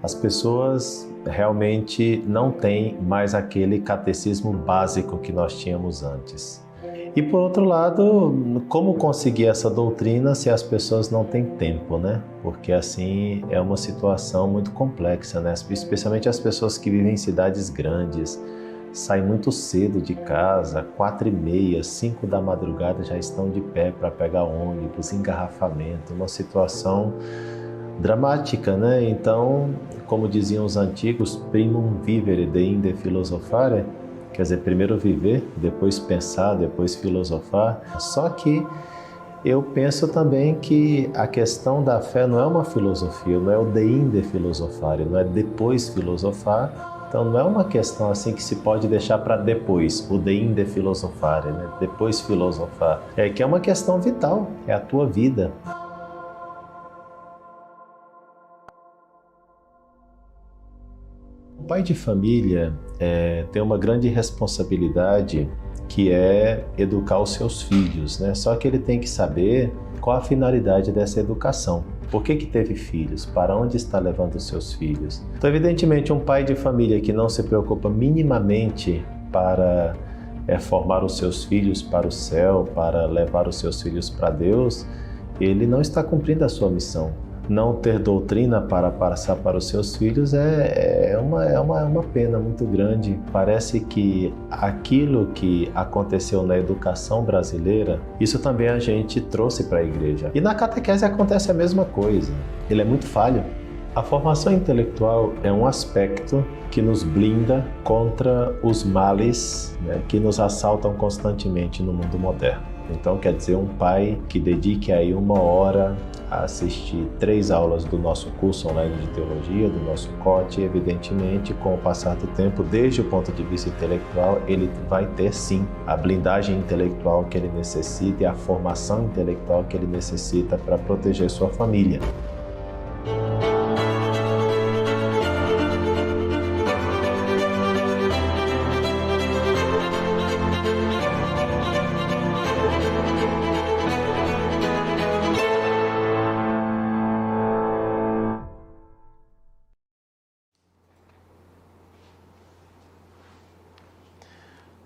As pessoas realmente não têm mais aquele catecismo básico que nós tínhamos antes. E por outro lado, como conseguir essa doutrina se as pessoas não têm tempo, né? Porque assim é uma situação muito complexa, né? Especialmente as pessoas que vivem em cidades grandes, saem muito cedo de casa, 4h30, 5 da madrugada já estão de pé para pegar ônibus, engarrafamento, uma situação dramática, né? Então, como diziam os antigos, primum vivere deinde philosophare, quer dizer, primeiro viver, depois pensar, depois filosofar. Só que eu penso também que a questão da fé não é uma filosofia, não é o deinde philosophare, não é depois filosofar. Então não é uma questão assim que se pode deixar para depois, o deinde philosophare, né? Depois filosofar. É que é uma questão vital, é a tua vida. O pai de família tem uma grande responsabilidade que é educar os seus filhos, né? Só que ele tem que saber qual a finalidade dessa educação. Por que teve filhos? Para onde está levando os seus filhos? Então, evidentemente, um pai de família que não se preocupa minimamente para formar os seus filhos para o céu, para levar os seus filhos para Deus, ele não está cumprindo a sua missão. Não ter doutrina para passar para os seus filhos é uma pena muito grande. Parece que aquilo que aconteceu na educação brasileira, isso também a gente trouxe para a igreja. E na catequese acontece a mesma coisa. Ele é muito falho. A formação intelectual é um aspecto que nos blinda contra os males, né, que nos assaltam constantemente no mundo moderno. Então, quer dizer, um pai que dedique aí 1 hora a assistir 3 aulas do nosso curso online de teologia, do nosso COT, evidentemente, com o passar do tempo, desde o ponto de vista intelectual, ele vai ter sim a blindagem intelectual que ele necessita e a formação intelectual que ele necessita para proteger sua família.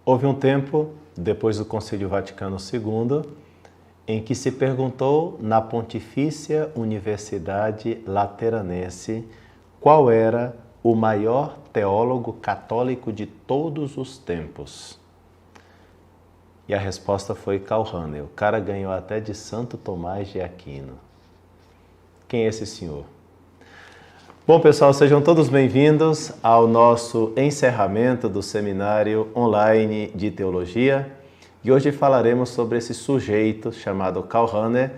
Houve um tempo, depois do Concílio Vaticano II, em que se perguntou na Pontifícia Universidade Lateranense qual era o maior teólogo católico de todos os tempos. E a resposta foi Karl Rahner. O cara ganhou até de Santo Tomás de Aquino. Quem é esse senhor? Bom, pessoal, sejam todos bem-vindos ao nosso encerramento do Seminário Online de Teologia. E hoje falaremos sobre esse sujeito chamado Karl Rahner,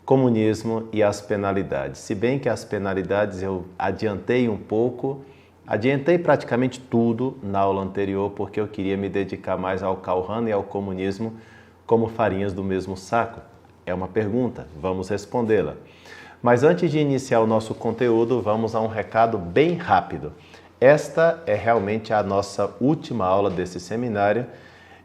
comunismo e as penalidades. Se bem que as penalidades eu adiantei um pouco, adiantei praticamente tudo na aula anterior, porque eu queria me dedicar mais ao Karl Rahner e ao comunismo como farinhas do mesmo saco. É uma pergunta, vamos respondê-la. Mas antes de iniciar o nosso conteúdo, vamos a um recado bem rápido. Esta é realmente a nossa última aula desse seminário.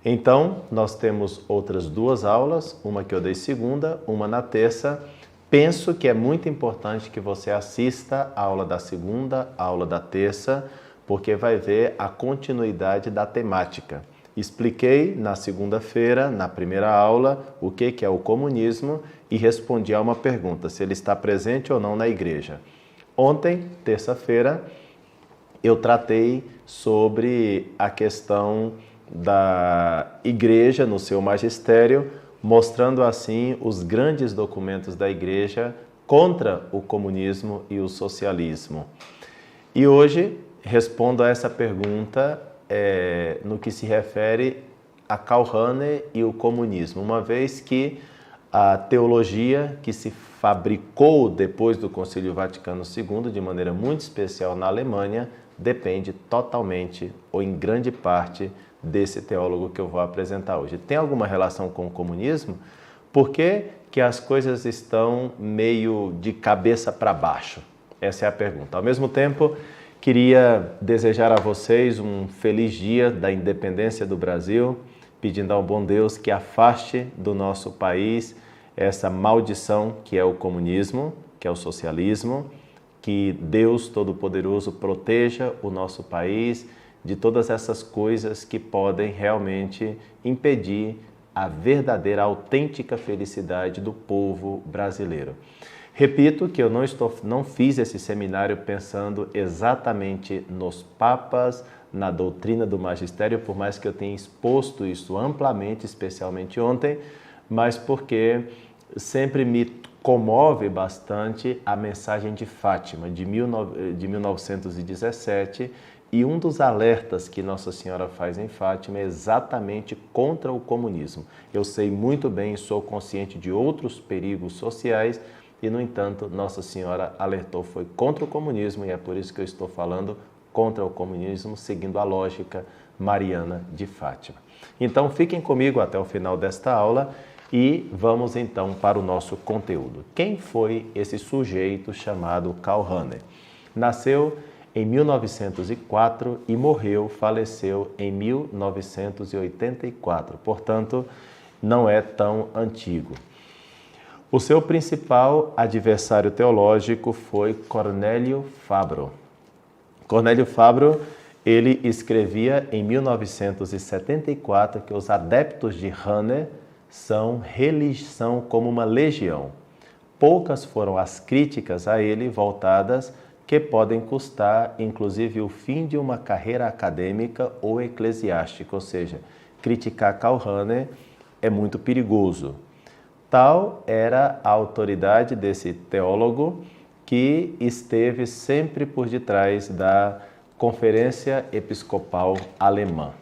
Então, nós temos outras 2 aulas, uma que eu dei segunda, uma na terça. Penso que é muito importante que você assista a aula da segunda, a aula da terça, porque vai ver a continuidade da temática. Expliquei na segunda-feira, na primeira aula, o que é o comunismo e respondi a uma pergunta, se ele está presente ou não na igreja. Ontem, terça-feira, eu tratei sobre a questão da igreja no seu magistério, mostrando assim os grandes documentos da igreja contra o comunismo e o socialismo. E hoje respondo a essa pergunta no que se refere a Karl Rahner e o comunismo, uma vez que a teologia que se fabricou depois do Concílio Vaticano II, de maneira muito especial na Alemanha, depende totalmente ou em grande parte desse teólogo que eu vou apresentar hoje. Tem alguma relação com o comunismo? Por que que as coisas estão meio de cabeça para baixo? Essa é a pergunta. Ao mesmo tempo, queria desejar a vocês um feliz dia da independência do Brasil, pedindo ao bom Deus que afaste do nosso país essa maldição que é o comunismo, que é o socialismo, Que Deus Todo-Poderoso proteja o nosso país de todas essas coisas que podem realmente impedir a verdadeira, autêntica felicidade do povo brasileiro. Repito que eu não fiz esse seminário pensando exatamente nos papas, na doutrina do magistério, por mais que eu tenha exposto isso amplamente, especialmente ontem, mas porque sempre me comove bastante a mensagem de Fátima, de 1917, e um dos alertas que Nossa Senhora faz em Fátima é exatamente contra o comunismo. Eu sei muito bem e sou consciente de outros perigos sociais e, no entanto, Nossa Senhora alertou foi contra o comunismo e é por isso que eu estou falando contra o comunismo, seguindo a lógica mariana de Fátima. Então, fiquem comigo até o final desta aula e vamos então para o nosso conteúdo. Quem foi esse sujeito chamado Karl Rahner? Nasceu em 1904 e faleceu em 1984, portanto, não é tão antigo. O seu principal adversário teológico foi Cornélio Fabro. Cornélio Fabro, ele escrevia em 1974 que os adeptos de Rahner são como uma legião. Poucas foram as críticas a ele voltadas que podem custar, inclusive, o fim de uma carreira acadêmica ou eclesiástica, ou seja, criticar Karl Rahner é muito perigoso. Tal era a autoridade desse teólogo que esteve sempre por detrás da Conferência Episcopal Alemã.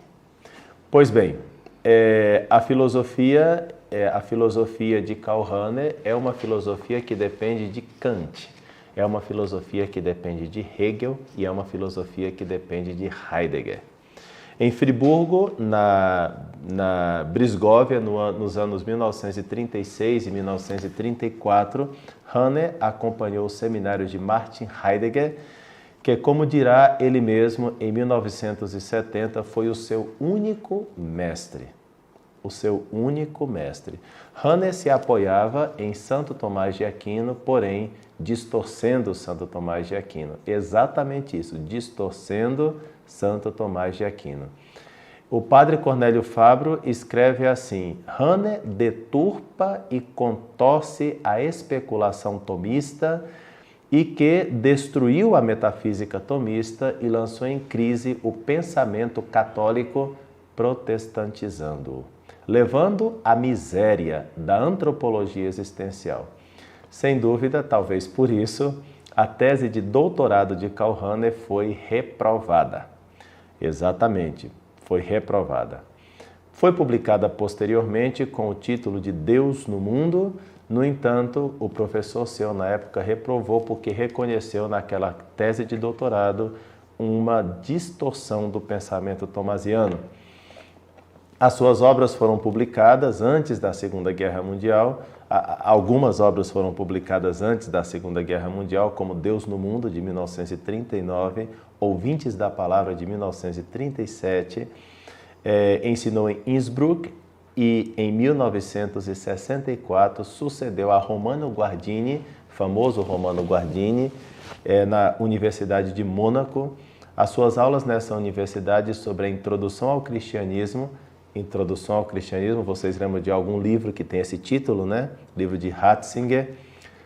Pois bem, a filosofia de Karl Rahner é uma filosofia que depende de Kant, é uma filosofia que depende de Hegel e é uma filosofia que depende de Heidegger. Em Friburgo, na Brisgóvia, nos anos 1936 e 1934, Rahner acompanhou o seminário de Martin Heidegger, que, como dirá ele mesmo, em 1970 foi o seu único mestre. O seu único mestre. Rahner se apoiava em Santo Tomás de Aquino, porém distorcendo Santo Tomás de Aquino. Exatamente isso, distorcendo Santo Tomás de Aquino. O padre Cornélio Fabro escreve assim: Rahner deturpa e contorce a especulação tomista e que destruiu a metafísica tomista e lançou em crise o pensamento católico, protestantizando-o, levando à miséria da antropologia existencial. Sem dúvida, talvez por isso, a tese de doutorado de Karl Rahner foi reprovada. Exatamente, foi reprovada. Foi publicada posteriormente com o título de Deus no Mundo. No entanto, o professor seu na época reprovou porque reconheceu naquela tese de doutorado uma distorção do pensamento tomasiano. As suas obras foram publicadas antes da Segunda Guerra Mundial. Algumas obras foram publicadas antes da Segunda Guerra Mundial, como Deus no Mundo, de 1939, Ouvintes da Palavra, de 1937. Ensinou em Innsbruck e, em 1964, sucedeu a Romano Guardini, famoso Romano Guardini, na Universidade de Mônaco. As suas aulas nessa universidade sobre a introdução ao cristianismo, vocês lembram de algum livro que tem esse título, né? Livro de Ratzinger,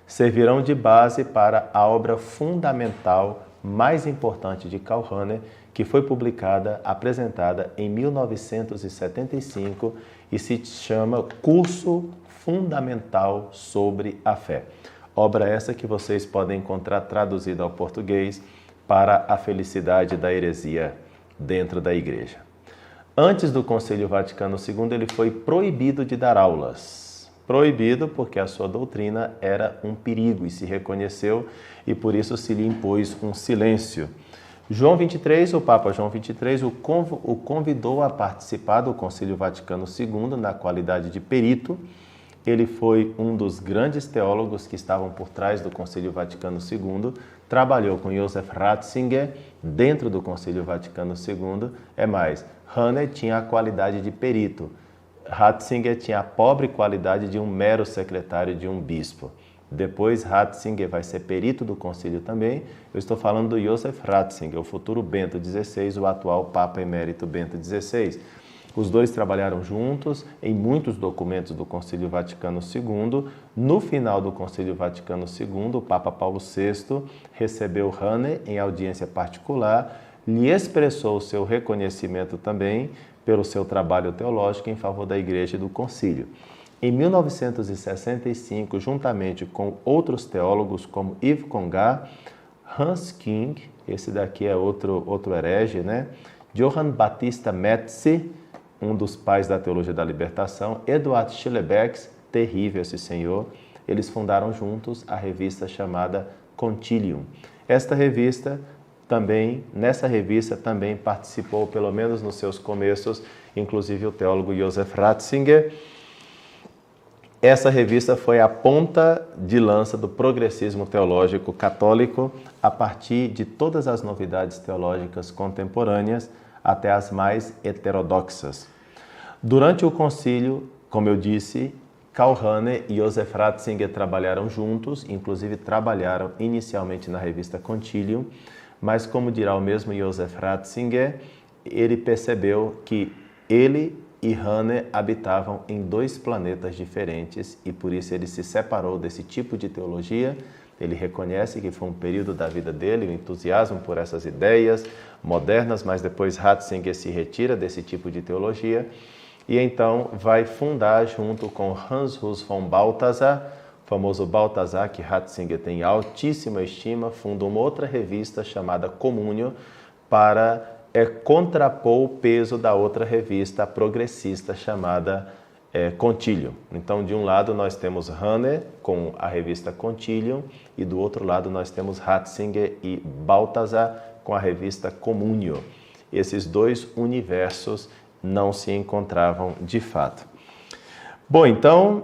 servirão de base para a obra fundamental mais importante de Karl Rahner, que foi apresentada em 1975 e se chama Curso Fundamental sobre a Fé. Obra essa que vocês podem encontrar traduzida ao português para a felicidade da heresia dentro da igreja. Antes do Concílio Vaticano II, ele foi proibido de dar aulas. Proibido porque a sua doutrina era um perigo e se reconheceu e por isso se lhe impôs um silêncio. O Papa João XXIII o convidou a participar do Concílio Vaticano II na qualidade de perito. Ele foi um dos grandes teólogos que estavam por trás do Concílio Vaticano II, trabalhou com Joseph Ratzinger dentro do Concílio Vaticano II. Rahner tinha a qualidade de perito. Ratzinger tinha a pobre qualidade de um mero secretário de um bispo. Depois Ratzinger vai ser perito do concílio também. Eu estou falando do Joseph Ratzinger, o futuro Bento XVI, o atual Papa Emérito Bento XVI. Os dois trabalharam juntos em muitos documentos do Concílio Vaticano II. No final do Concílio Vaticano II, o Papa Paulo VI recebeu Hahn em audiência particular, lhe expressou o seu reconhecimento também pelo seu trabalho teológico em favor da Igreja e do Concílio. Em 1965, juntamente com outros teólogos como Yves Congar, Hans King, esse daqui é outro herege, né? Johann Battista Metzi, um dos pais da teologia da libertação, Eduard Schillebeeckx, terrível esse senhor, eles fundaram juntos a revista chamada Concilium. Nessa revista também participou, pelo menos nos seus começos, inclusive o teólogo Joseph Ratzinger. Essa revista foi a ponta de lança do progressismo teológico católico a partir de todas as novidades teológicas contemporâneas até as mais heterodoxas. Durante o concílio, como eu disse, Karl Hahn e Joseph Ratzinger trabalharam juntos, inclusive trabalharam inicialmente na revista Concilium, mas como dirá o mesmo Joseph Ratzinger, ele percebeu que ele e Hahn habitavam em dois planetas diferentes e por isso ele se separou desse tipo de teologia. Ele reconhece que foi um período da vida dele, o entusiasmo por essas ideias modernas, mas depois Ratzinger se retira desse tipo de teologia e então vai fundar junto com Hans Urs von Balthasar, o famoso Balthasar, que Ratzinger tem altíssima estima, funda uma outra revista chamada Communio para contrapor o peso da outra revista progressista chamada Concilium. Então, de um lado nós temos Hahn com a revista Concilium e do outro lado nós temos Ratzinger e Balthasar com a revista Communio. Esses dois universos não se encontravam de fato. Bom, então,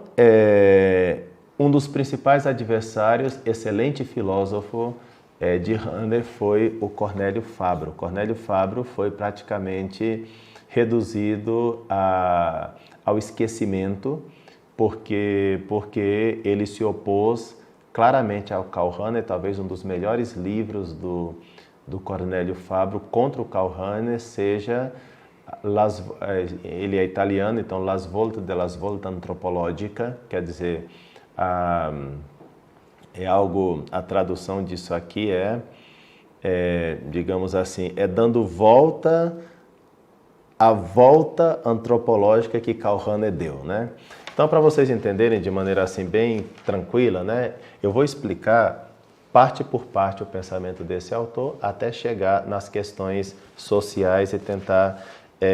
um dos principais adversários, excelente filósofo, de Hahn foi o Cornélio Fabro. Cornélio Fabro foi praticamente reduzido ao esquecimento porque ele se opôs claramente ao Karl Hahn. Talvez um dos melhores livros do Cornélio Fabro contra o Karl Hahn seja, ele é italiano, então Las Volte della Svolta Antropologica, quer dizer, a tradução disso aqui digamos assim, dando volta a volta antropológica que Karl Hahn deu, né? Então, para vocês entenderem de maneira assim bem tranquila, né, eu vou explicar parte por parte o pensamento desse autor até chegar nas questões sociais e tentar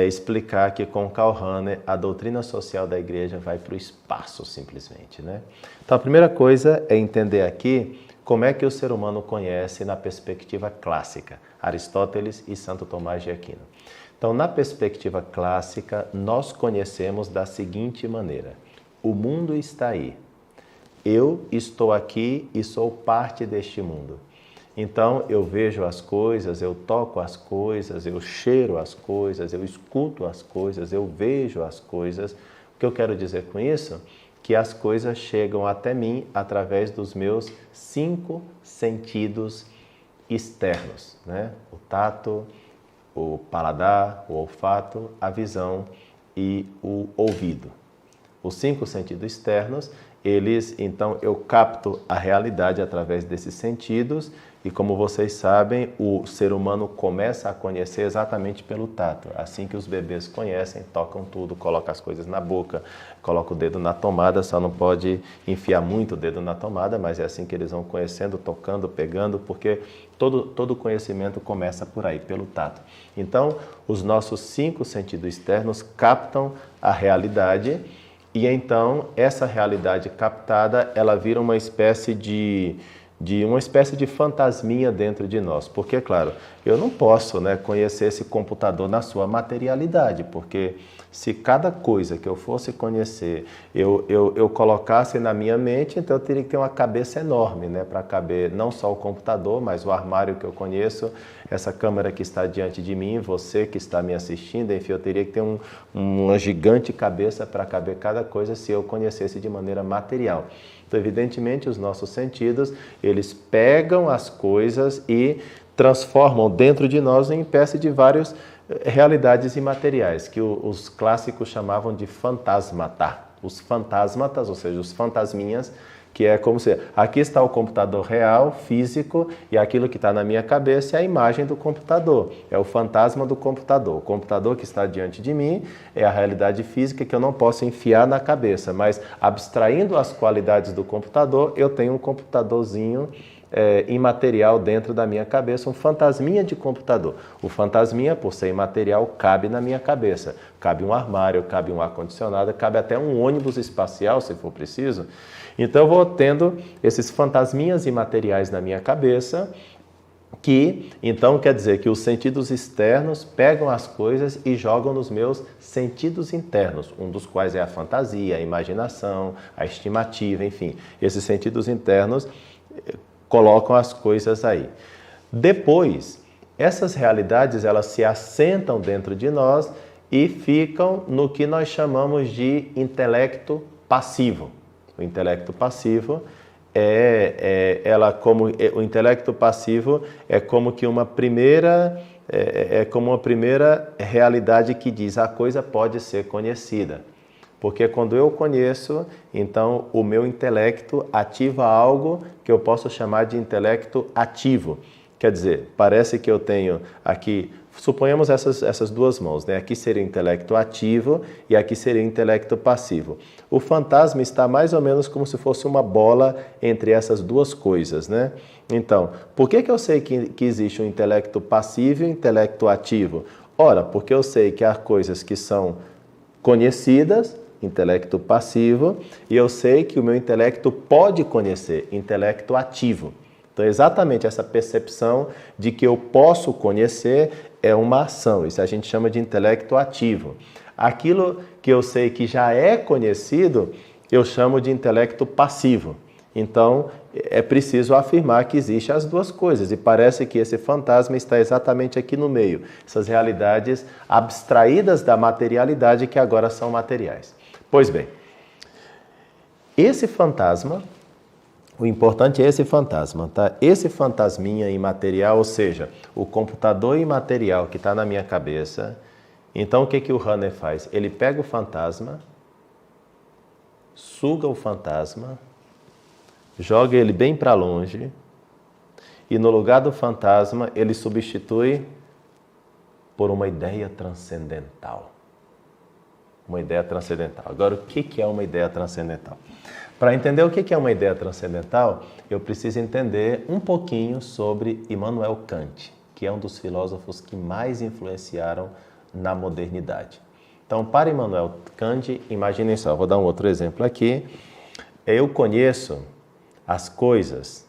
explicar que com Karl Hahn a doutrina social da igreja vai para o espaço simplesmente, né? Então a primeira coisa é entender aqui como é que o ser humano conhece na perspectiva clássica, Aristóteles e Santo Tomás de Aquino. Então na perspectiva clássica nós conhecemos da seguinte maneira: o mundo está aí, eu estou aqui e sou parte deste mundo. Então, eu vejo as coisas, eu toco as coisas, eu cheiro as coisas, eu escuto as coisas, eu vejo as coisas. O que eu quero dizer com isso? Que as coisas chegam até mim através dos meus 5 sentidos externos, né? O tato, o paladar, o olfato, a visão e o ouvido. Os 5 sentidos externos, então eu capto a realidade através desses sentidos. E como vocês sabem, o ser humano começa a conhecer exatamente pelo tato. Assim que os bebês conhecem, tocam tudo, colocam as coisas na boca, colocam o dedo na tomada, só não pode enfiar muito o dedo na tomada, mas é assim que eles vão conhecendo, tocando, pegando, porque todo conhecimento começa por aí, pelo tato. Então, os nossos 5 sentidos externos captam a realidade e então essa realidade captada, ela vira uma espécie de fantasminha dentro de nós. Porque, claro, eu não posso, né, conhecer esse computador na sua materialidade, porque se cada coisa que eu fosse conhecer, eu colocasse na minha mente, então eu teria que ter uma cabeça enorme, né, para caber não só o computador, mas o armário que eu conheço, essa câmera que está diante de mim, você que está me assistindo, enfim, eu teria que ter uma gigante cabeça para caber cada coisa se eu conhecesse de maneira material. Então, evidentemente, os nossos sentidos, eles pegam as coisas e transformam dentro de nós em espécie de várias realidades imateriais, que os clássicos chamavam de fantasmata. Os fantasmatas, ou seja, os fantasminhas, que é como se aqui está o computador real, físico, e aquilo que está na minha cabeça é a imagem do computador, é o fantasma do computador. O computador que está diante de mim é a realidade física que eu não posso enfiar na cabeça, mas abstraindo as qualidades do computador, eu tenho um computadorzinho imaterial dentro da minha cabeça, um fantasminha de computador. O fantasminha, por ser imaterial, cabe na minha cabeça. Cabe um armário, cabe um ar-condicionado, cabe até um ônibus espacial, se for preciso. Então eu vou tendo esses fantasminhas imateriais na minha cabeça, que então quer dizer que os sentidos externos pegam as coisas e jogam nos meus sentidos internos, um dos quais é a fantasia, a imaginação, a estimativa, enfim. Esses sentidos internos colocam as coisas aí. Depois, essas realidades elas se assentam dentro de nós e ficam no que nós chamamos de intelecto passivo. O intelecto passivo o intelecto passivo é como que uma primeira realidade que diz a coisa pode ser conhecida. Porque quando eu conheço, então o meu intelecto ativa algo que eu posso chamar de intelecto ativo. Quer dizer, parece que eu tenho aqui, suponhamos essas duas mãos, né? Aqui seria o intelecto ativo e aqui seria o intelecto passivo. O fantasma está mais ou menos como se fosse uma bola entre essas duas coisas, né? Então, por que eu sei que existe um intelecto passivo e um intelecto ativo? Ora, porque eu sei que há coisas que são conhecidas, intelecto passivo, e eu sei que o meu intelecto pode conhecer, intelecto ativo. Então, exatamente essa percepção de que eu posso conhecer é uma ação, isso a gente chama de intelecto ativo. Aquilo que eu sei que já é conhecido, eu chamo de intelecto passivo. Então, é preciso afirmar que existem as duas coisas, e parece que esse fantasma está exatamente aqui no meio, essas realidades abstraídas da materialidade que agora são materiais. Pois bem, esse fantasma, o importante é esse fantasma, tá? Esse fantasminha imaterial, ou seja, o computador imaterial que está na minha cabeça. Então, o que o Runner faz? Ele pega o fantasma, suga o fantasma, joga ele bem para longe e no lugar do fantasma ele substitui por uma ideia transcendental. Uma ideia transcendental. Agora, o que é uma ideia transcendental? Para entender o que é uma ideia transcendental, eu preciso entender um pouquinho sobre Immanuel Kant, que é um dos filósofos que mais influenciaram na modernidade. Então, para Immanuel Kant, imaginem só, vou dar um outro exemplo aqui. Eu conheço as coisas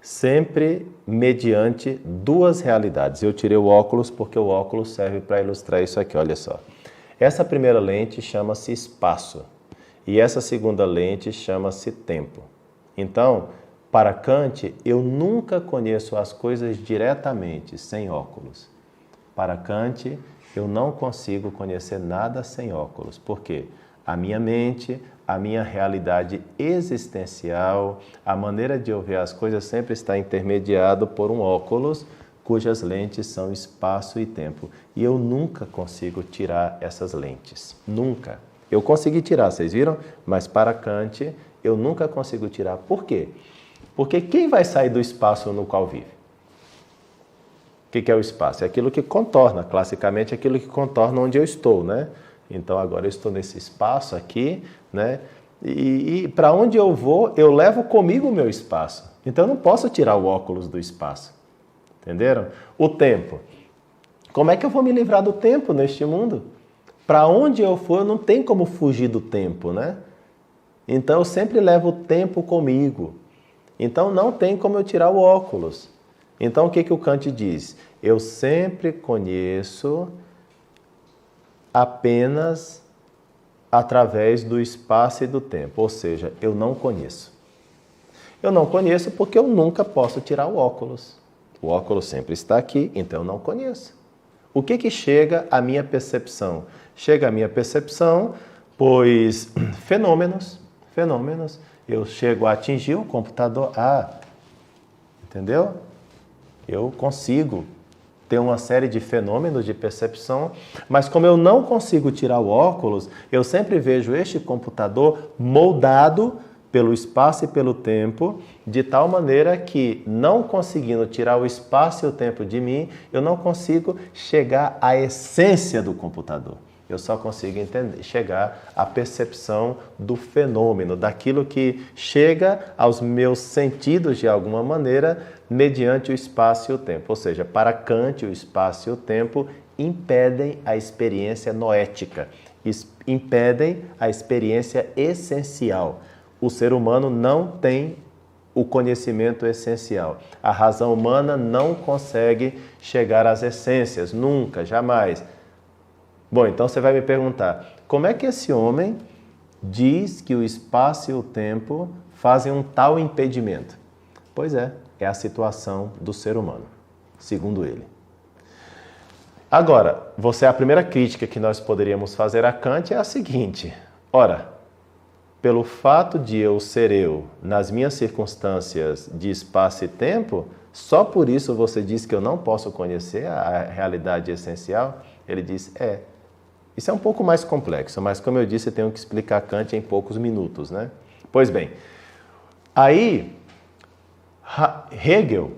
sempre mediante duas realidades. Eu tirei o óculos porque o óculos serve para ilustrar isso aqui, olha só. Essa primeira lente chama-se espaço e essa segunda lente chama-se tempo. Então, para Kant, eu nunca conheço as coisas diretamente, sem óculos. Para Kant, eu não consigo conhecer nada sem óculos. Por quê? A minha mente, a minha realidade existencial, a maneira de eu ver as coisas sempre está intermediado por um óculos, cujas lentes são espaço e tempo. E eu nunca consigo tirar essas lentes. Nunca. Eu consegui tirar, vocês viram? Mas para Kant, eu nunca consigo tirar. Por quê? Porque quem vai sair do espaço no qual vive? O que é o espaço? É aquilo que contorna, classicamente, aquilo que contorna onde eu estou, né? Então, agora eu estou nesse espaço aqui, né? E para onde eu vou, eu levo comigo o meu espaço. Então, eu não posso tirar o óculos do espaço. Entenderam? O tempo. Como é que eu vou me livrar do tempo neste mundo? Para onde eu for, não tem como fugir do tempo, né? Então, eu sempre levo o tempo comigo. Então, não tem como eu tirar o óculos. Então, o que o Kant diz? Eu sempre conheço apenas através do espaço e do tempo. Ou seja, eu não conheço. Eu não conheço porque eu nunca posso tirar o óculos. O óculos sempre está aqui, então eu não conheço. O que chega à minha percepção? Chega à minha percepção, pois fenômenos eu chego a atingir o computador. Entendeu? Eu consigo ter uma série de fenômenos de percepção, mas como eu não consigo tirar o óculos, eu sempre vejo este computador moldado pelo espaço e pelo tempo, de tal maneira que, não conseguindo tirar o espaço e o tempo de mim, eu não consigo chegar à essência do computador. Eu só consigo chegar à percepção do fenômeno, daquilo que chega aos meus sentidos de alguma maneira, mediante o espaço e o tempo. Ou seja, para Kant, o espaço e o tempo impedem a experiência noética, impedem a experiência essencial. O ser humano não tem o conhecimento essencial. A razão humana não consegue chegar às essências, nunca, jamais. Bom, então você vai me perguntar, como é que esse homem diz que o espaço e o tempo fazem um tal impedimento? Pois é a situação do ser humano, segundo ele. Agora, a primeira crítica que nós poderíamos fazer a Kant é a seguinte: ora, pelo fato de eu ser eu, nas minhas circunstâncias de espaço e tempo, só por isso você diz que eu não posso conhecer a realidade essencial? Ele diz, isso é um pouco mais complexo, mas como eu disse, eu tenho que explicar Kant em poucos minutos, né? Pois bem, aí Hegel,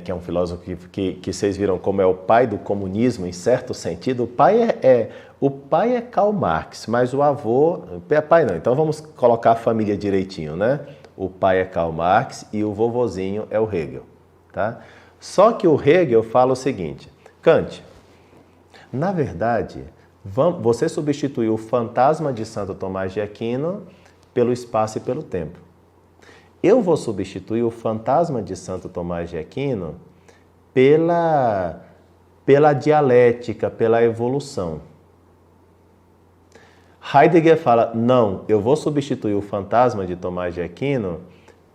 que é um filósofo que vocês viram como é o pai do comunismo, em certo sentido, o pai é Karl Marx, mas o avô... Pai não, então vamos colocar a família direitinho, né? O pai é Karl Marx e o vovozinho é o Hegel, tá? Só que o Hegel fala o seguinte, Kant, na verdade, você substituiu o fantasma de Santo Tomás de Aquino pelo espaço e pelo tempo. Eu vou substituir o fantasma de Santo Tomás de Aquino pela dialética, pela evolução. Heidegger fala, não, eu vou substituir o fantasma de Tomás de Aquino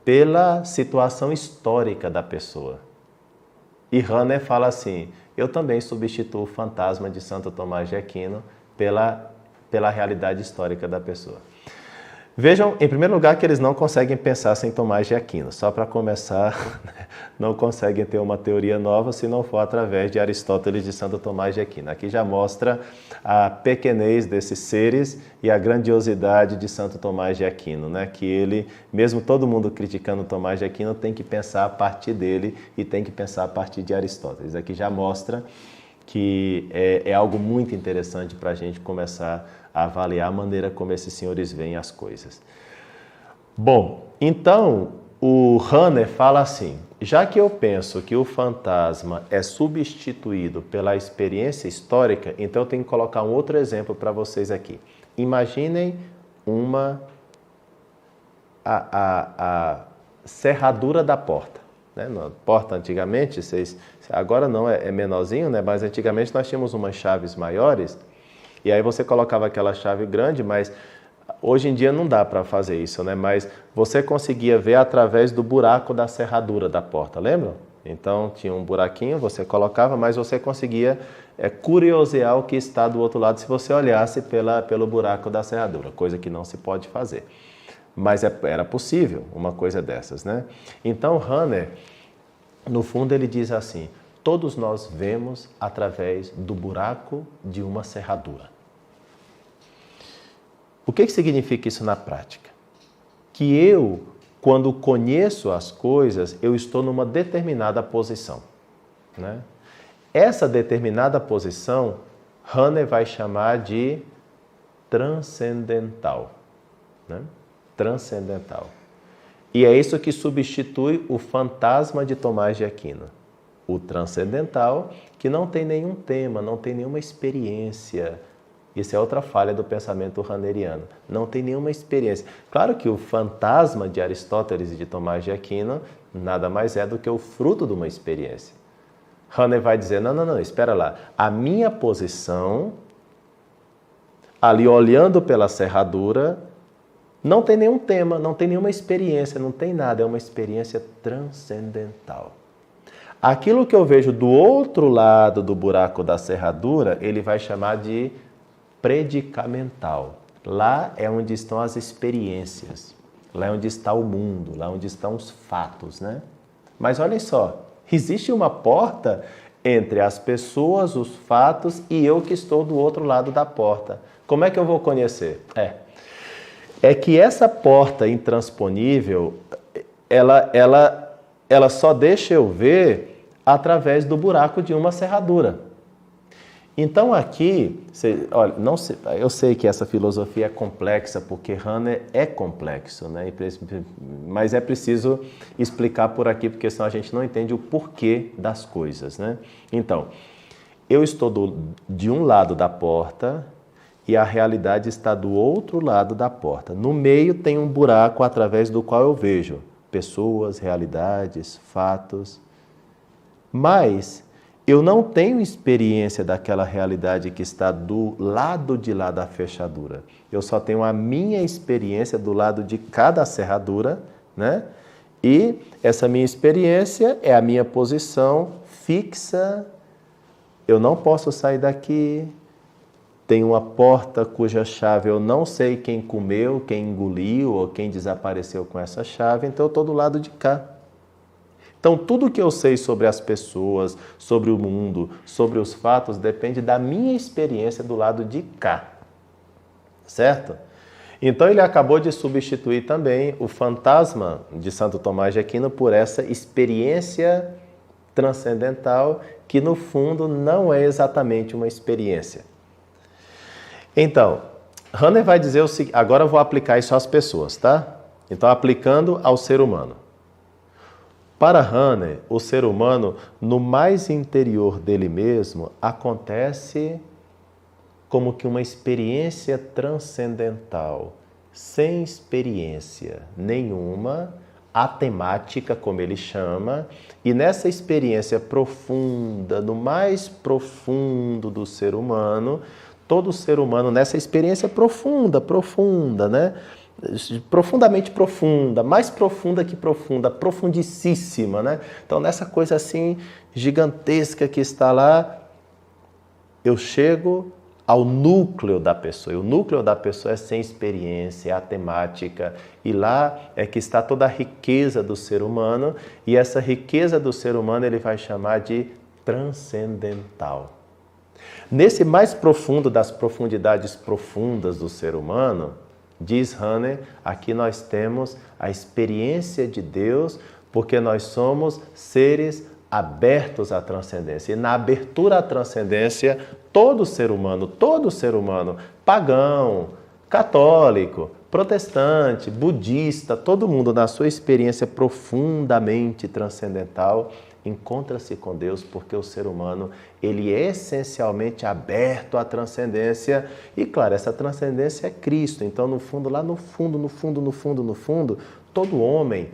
pela situação histórica da pessoa. E Rahner fala assim, eu também substituo o fantasma de Santo Tomás de Aquino pela realidade histórica da pessoa. Vejam, em primeiro lugar, que eles não conseguem pensar sem Tomás de Aquino. Só para começar, não conseguem ter uma teoria nova se não for através de Aristóteles de Santo Tomás de Aquino. Aqui já mostra a pequenez desses seres e a grandiosidade de Santo Tomás de Aquino, né? Que ele, mesmo todo mundo criticando Tomás de Aquino, tem que pensar a partir dele e tem que pensar a partir de Aristóteles. Aqui já mostra que é algo muito interessante para a gente começar a avaliar a maneira como esses senhores veem as coisas. Bom, então o Rahner fala assim, já que eu penso que o fantasma é substituído pela experiência histórica, então eu tenho que colocar um outro exemplo para vocês aqui. Imaginem a serradura da porta. Né? Na porta antigamente, agora não é menorzinho, né? Mas antigamente nós tínhamos umas chaves maiores e aí você colocava aquela chave grande, mas hoje em dia não dá para fazer isso, né? Mas você conseguia ver através do buraco da serradura da porta, lembram? Então tinha um buraquinho, você colocava, mas você conseguia curiosear o que está do outro lado se você olhasse pelo buraco da serradura, coisa que não se pode fazer. Mas era possível uma coisa dessas, né? Então Rahner, no fundo, ele diz assim, todos nós vemos através do buraco de uma serradura. O que significa isso na prática? Que eu, quando conheço as coisas, eu estou numa determinada posição, né? Essa determinada posição, Rahner vai chamar de transcendental, né? Transcendental. E é isso que substitui o fantasma de Tomás de Aquino. O transcendental, que não tem nenhum tema, não tem nenhuma experiência. Isso é outra falha do pensamento rahneriano. Não tem nenhuma experiência. Claro que o fantasma de Aristóteles e de Tomás de Aquino nada mais é do que o fruto de uma experiência. Rahner vai dizer, não, espera lá. A minha posição, ali olhando pela serradura, não tem nenhum tema, não tem nenhuma experiência, não tem nada, é uma experiência transcendental. Aquilo que eu vejo do outro lado do buraco da serradura, ele vai chamar de predicamental. Lá é onde estão as experiências. lá é onde está o mundo, lá onde estão os fatos, né? Mas olhem só, existe uma porta entre as pessoas, os fatos e eu que estou do outro lado da porta. Como é que eu vou conhecer? É que essa porta intransponível, ela só deixa eu ver através do buraco de uma serradura. Então aqui, olha, eu sei que essa filosofia é complexa, porque Hahnemann é complexo, né? Mas é preciso explicar por aqui, porque senão a gente não entende o porquê das coisas, né? Então, eu estou de um lado da porta e a realidade está do outro lado da porta. No meio tem um buraco através do qual eu vejo pessoas, realidades, fatos, mas eu não tenho experiência daquela realidade que está do lado de lá da fechadura. Eu só tenho a minha experiência do lado de cada serradura, né? E essa minha experiência é a minha posição fixa. Eu não posso sair daqui. Tem uma porta cuja chave eu não sei quem comeu, quem engoliu ou quem desapareceu com essa chave, então eu estou do lado de cá. Então, tudo que eu sei sobre as pessoas, sobre o mundo, sobre os fatos, depende da minha experiência do lado de cá. Certo? Então, ele acabou de substituir também o fantasma de Santo Tomás de Aquino por essa experiência transcendental, que no fundo não é exatamente uma experiência. Então, Hahnemann vai dizer o seguinte, agora eu vou aplicar isso às pessoas, tá? Então, aplicando ao ser humano. Para Hahnemann, o ser humano, no mais interior dele mesmo, acontece como que uma experiência transcendental, sem experiência nenhuma, atemática, como ele chama, e nessa experiência profunda, no mais profundo do ser humano, todo ser humano, nessa experiência profunda, né? Profundamente profunda, mais profunda que profunda, profundíssima, né? Então, nessa coisa assim gigantesca que está lá, eu chego ao núcleo da pessoa. E o núcleo da pessoa é sem experiência, é a temática. E lá é que está toda a riqueza do ser humano. E essa riqueza do ser humano ele vai chamar de transcendental. Nesse mais profundo das profundidades profundas do ser humano, diz Hahnemann, aqui nós temos a experiência de Deus, porque nós somos seres abertos à transcendência. E na abertura à transcendência, todo ser humano, pagão, católico, protestante, budista, todo mundo na sua experiência profundamente transcendental, encontra-se com Deus, porque o ser humano, ele é essencialmente aberto à transcendência. E claro, essa transcendência é Cristo. Então, no fundo, lá no fundo, todo homem,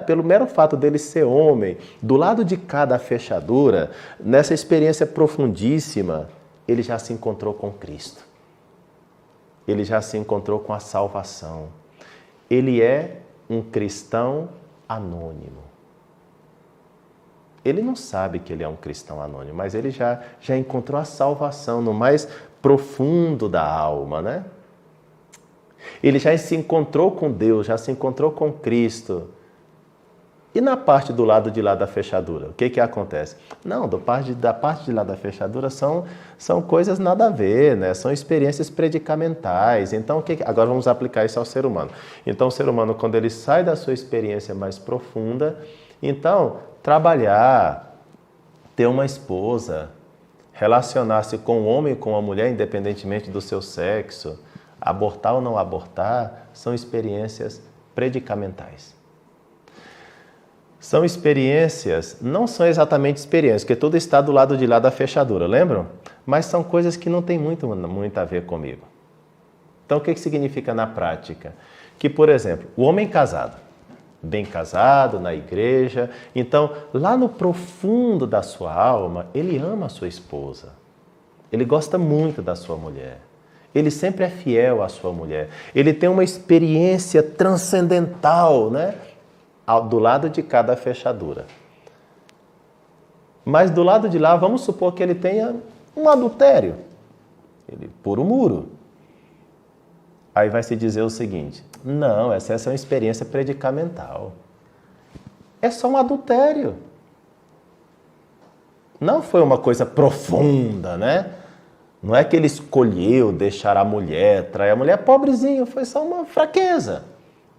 pelo mero fato dele ser homem, do lado de cada fechadura, nessa experiência profundíssima, ele já se encontrou com Cristo. Ele já se encontrou com a salvação. Ele é um cristão anônimo. Ele não sabe que ele é um cristão anônimo, mas ele já encontrou a salvação no mais profundo da alma, né? Ele já se encontrou com Deus, já se encontrou com Cristo. E na parte do lado de lá da fechadura, o que acontece? Não, da parte de lá da fechadura são coisas nada a ver, né? São experiências predicamentais. Então, agora vamos aplicar isso ao ser humano. Então, o ser humano, quando ele sai da sua experiência mais profunda, então, trabalhar, ter uma esposa, relacionar-se com um homem e com uma mulher, independentemente do seu sexo, abortar ou não abortar, são experiências predicamentais. São experiências, não são exatamente experiências, porque tudo está do lado de lá da fechadura, lembram? Mas são coisas que não têm muito a ver comigo. Então, o que significa na prática? Que, por exemplo, o homem casado, bem casado, na igreja, então, lá no profundo da sua alma, ele ama a sua esposa. Ele gosta muito da sua mulher. Ele sempre é fiel à sua mulher. Ele tem uma experiência transcendental, né? Do lado de cada fechadura. Mas do lado de lá, vamos supor que ele tenha um adultério. Ele pula o muro. Aí vai se dizer o seguinte, Não, essa é uma experiência predicamental. É só um adultério. Não foi uma coisa profunda, né? Não é que ele escolheu deixar a mulher, trair a mulher, pobrezinho, foi só uma fraqueza.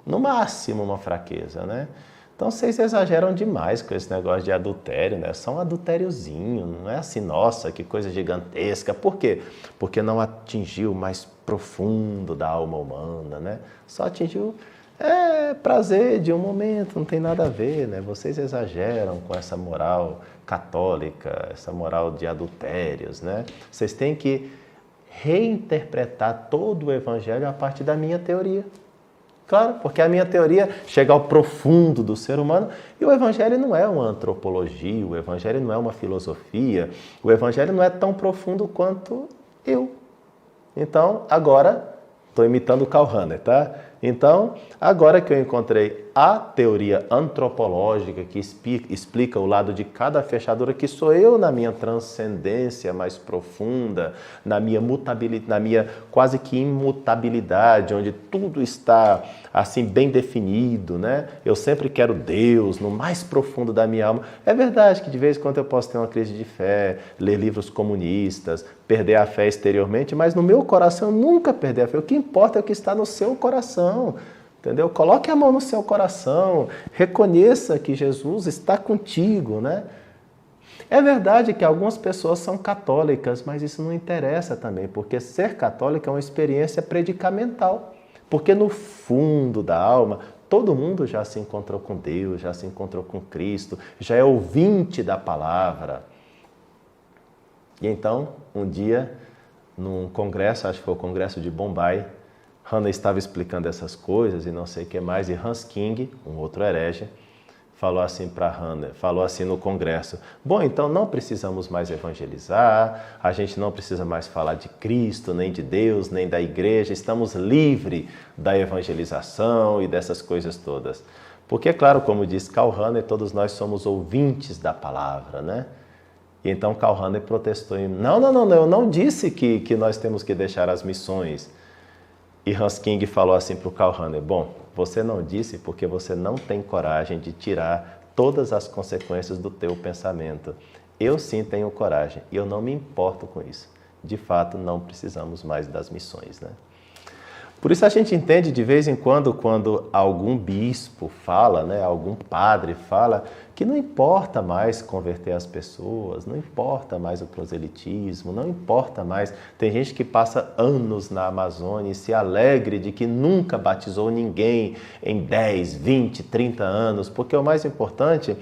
No máximo uma fraqueza, né? Então vocês exageram demais com esse negócio de adultério, né? Só um adultériozinho, não é assim, nossa, que coisa gigantesca. Por quê? Porque não atingiu o mais profundo da alma humana, né? Só atingiu prazer de um momento, não tem nada a ver, né? Vocês exageram com essa moral católica, essa moral de adultérios, né? Vocês têm que reinterpretar todo o evangelho a partir da minha teoria. Claro, porque a minha teoria chega ao profundo do ser humano e o evangelho não é uma antropologia, o evangelho não é uma filosofia, o evangelho não é tão profundo quanto eu. Então, agora, estou imitando o Karl Rahner, tá? Então, agora que eu encontrei a teoria antropológica que explica o lado de cada fechadura, que sou eu na minha transcendência mais profunda, na minha mutabilidade, na minha quase que imutabilidade, onde tudo está assim bem definido, né? Eu sempre quero Deus no mais profundo da minha alma. É verdade que de vez em quando eu posso ter uma crise de fé, ler livros comunistas, perder a fé exteriormente, mas no meu coração eu nunca perder a fé. O que importa é o que está no seu coração, entendeu? Coloque a mão no seu coração, reconheça que Jesus está contigo, né? É verdade que algumas pessoas são católicas, mas isso não interessa também, porque ser católico é uma experiência predicamental. Porque no fundo da alma, todo mundo já se encontrou com Deus, já se encontrou com Cristo, já é ouvinte da palavra. E então, um dia, num congresso, acho que foi o congresso de Bombay, Rahner estava explicando essas coisas e não sei o que mais, e Hans King, um outro herege, falou assim para Rahner, falou assim no congresso: bom, então não precisamos mais evangelizar, a gente não precisa mais falar de Cristo, nem de Deus, nem da igreja, estamos livres da evangelização e dessas coisas todas. Porque, claro, como diz Karl Rahner, todos nós somos ouvintes da palavra, né? E então Karl Rahner protestou: não, eu não disse que nós temos que deixar as missões. E Hans King falou assim para o Karl Rahner: bom, você não disse porque você não tem coragem de tirar todas as consequências do teu pensamento. Eu sim tenho coragem e eu não me importo com isso. De fato, não precisamos mais das missões, né? Por isso a gente entende de vez em quando algum bispo fala, né, algum padre fala, que não importa mais converter as pessoas, não importa mais o proselitismo, não importa mais. Tem gente que passa anos na Amazônia e se alegre de que nunca batizou ninguém em 10, 20, 30 anos, porque o mais importante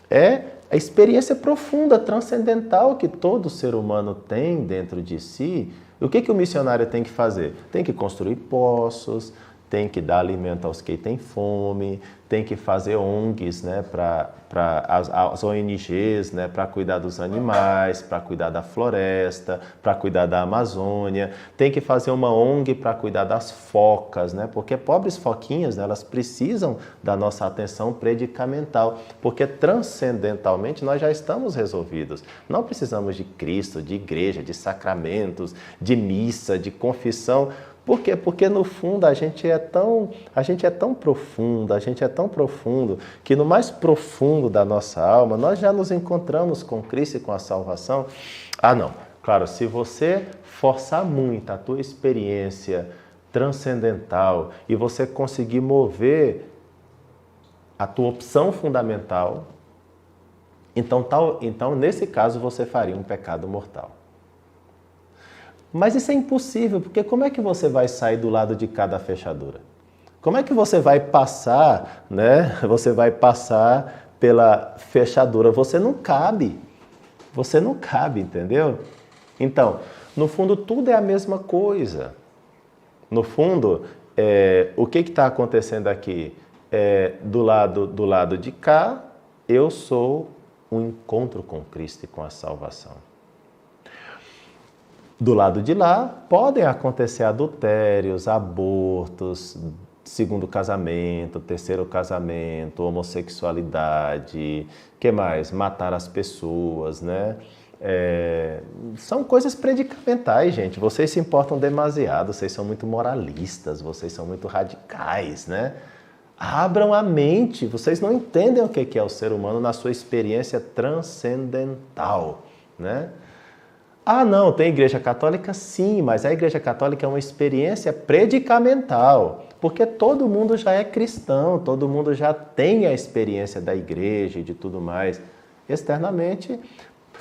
é a experiência profunda, transcendental que todo ser humano tem dentro de si. O que o missionário tem que fazer? Tem que construir poços, tem que dar alimento aos que têm fome, tem que fazer ONGs, né, para as ONGs, né, para cuidar dos animais, para cuidar da floresta, para cuidar da Amazônia, tem que fazer uma ONG para cuidar das focas, né, porque pobres foquinhas, né, elas precisam da nossa atenção predicamental, porque transcendentalmente nós já estamos resolvidos. Não precisamos de Cristo, de igreja, de sacramentos, de missa, de confissão. Por quê? Porque no fundo a gente é tão profundo, que no mais profundo da nossa alma nós já nos encontramos com Cristo e com a salvação. Ah, não. Claro, se você forçar muito a tua experiência transcendental e você conseguir mover a tua opção fundamental, então nesse caso você faria um pecado mortal. Mas isso é impossível, porque como é que você vai sair do lado de cada fechadura? Como é que você vai passar, né? Você vai passar pela fechadura. Você não cabe, entendeu? Então, no fundo, tudo é a mesma coisa. No fundo, o que está acontecendo aqui? Do lado de cá, eu sou um encontro com Cristo e com a salvação. Do lado de lá, podem acontecer adultérios, abortos, segundo casamento, terceiro casamento, homossexualidade, que mais? Matar as pessoas, né? São coisas predicamentais, gente. Vocês se importam demasiado, vocês são muito moralistas, vocês são muito radicais, né? Abram a mente, vocês não entendem o que é o ser humano na sua experiência transcendental, né? Ah, não, tem igreja católica? Sim, mas a igreja católica é uma experiência predicamental, porque todo mundo já é cristão, todo mundo já tem a experiência da igreja e de tudo mais. Externamente,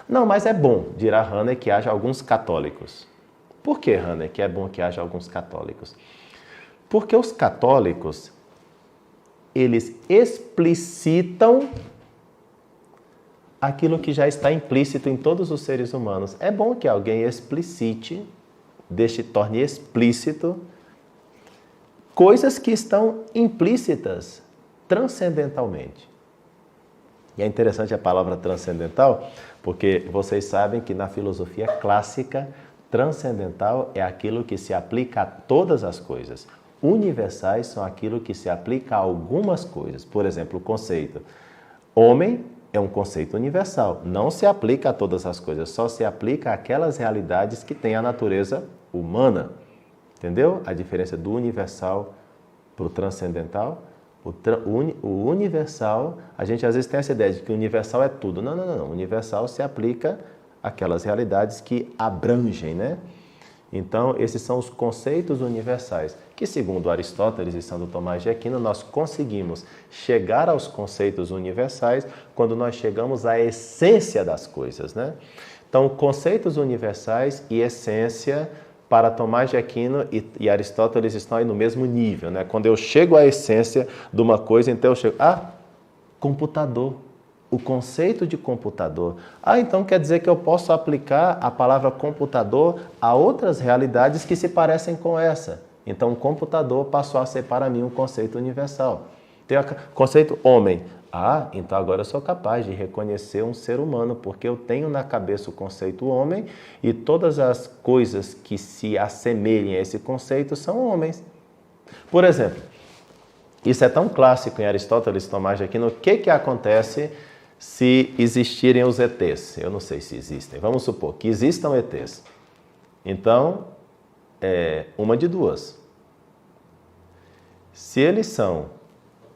não, mas é bom, dirá Hannah, que haja alguns católicos. Por que, Hannah, que é bom que haja alguns católicos? Porque os católicos, eles explicitam aquilo que já está implícito em todos os seres humanos. É bom que alguém explicite, torne explícito coisas que estão implícitas transcendentalmente. E é interessante a palavra transcendental, porque vocês sabem que na filosofia clássica, transcendental é aquilo que se aplica a todas as coisas. Universais são aquilo que se aplica a algumas coisas. Por exemplo, o conceito homem é um conceito universal, não se aplica a todas as coisas, só se aplica àquelas realidades que têm a natureza humana. Entendeu? A diferença do universal para o transcendental. O universal, a gente às vezes tem essa ideia de que o universal é tudo. Não. O universal se aplica àquelas realidades que abrangem, né? Então, esses são os conceitos universais, que segundo Aristóteles e Santo Tomás de Aquino, nós conseguimos chegar aos conceitos universais quando nós chegamos à essência das coisas, né? Então, conceitos universais e essência para Tomás de Aquino e Aristóteles estão aí no mesmo nível, né? Quando eu chego à essência de uma coisa, então eu chego... computador. O conceito de computador. Então quer dizer que eu posso aplicar a palavra computador a outras realidades que se parecem com essa. Então, computador passou a ser para mim um conceito universal. Tem o conceito homem. Então agora eu sou capaz de reconhecer um ser humano, porque eu tenho na cabeça o conceito homem e todas as coisas que se assemelhem a esse conceito são homens. Por exemplo, isso é tão clássico em Aristóteles e Tomás de Aquino. O que acontece se existirem os ETs? Eu não sei se existem. Vamos supor que existam ETs. Então, uma de duas. Se eles são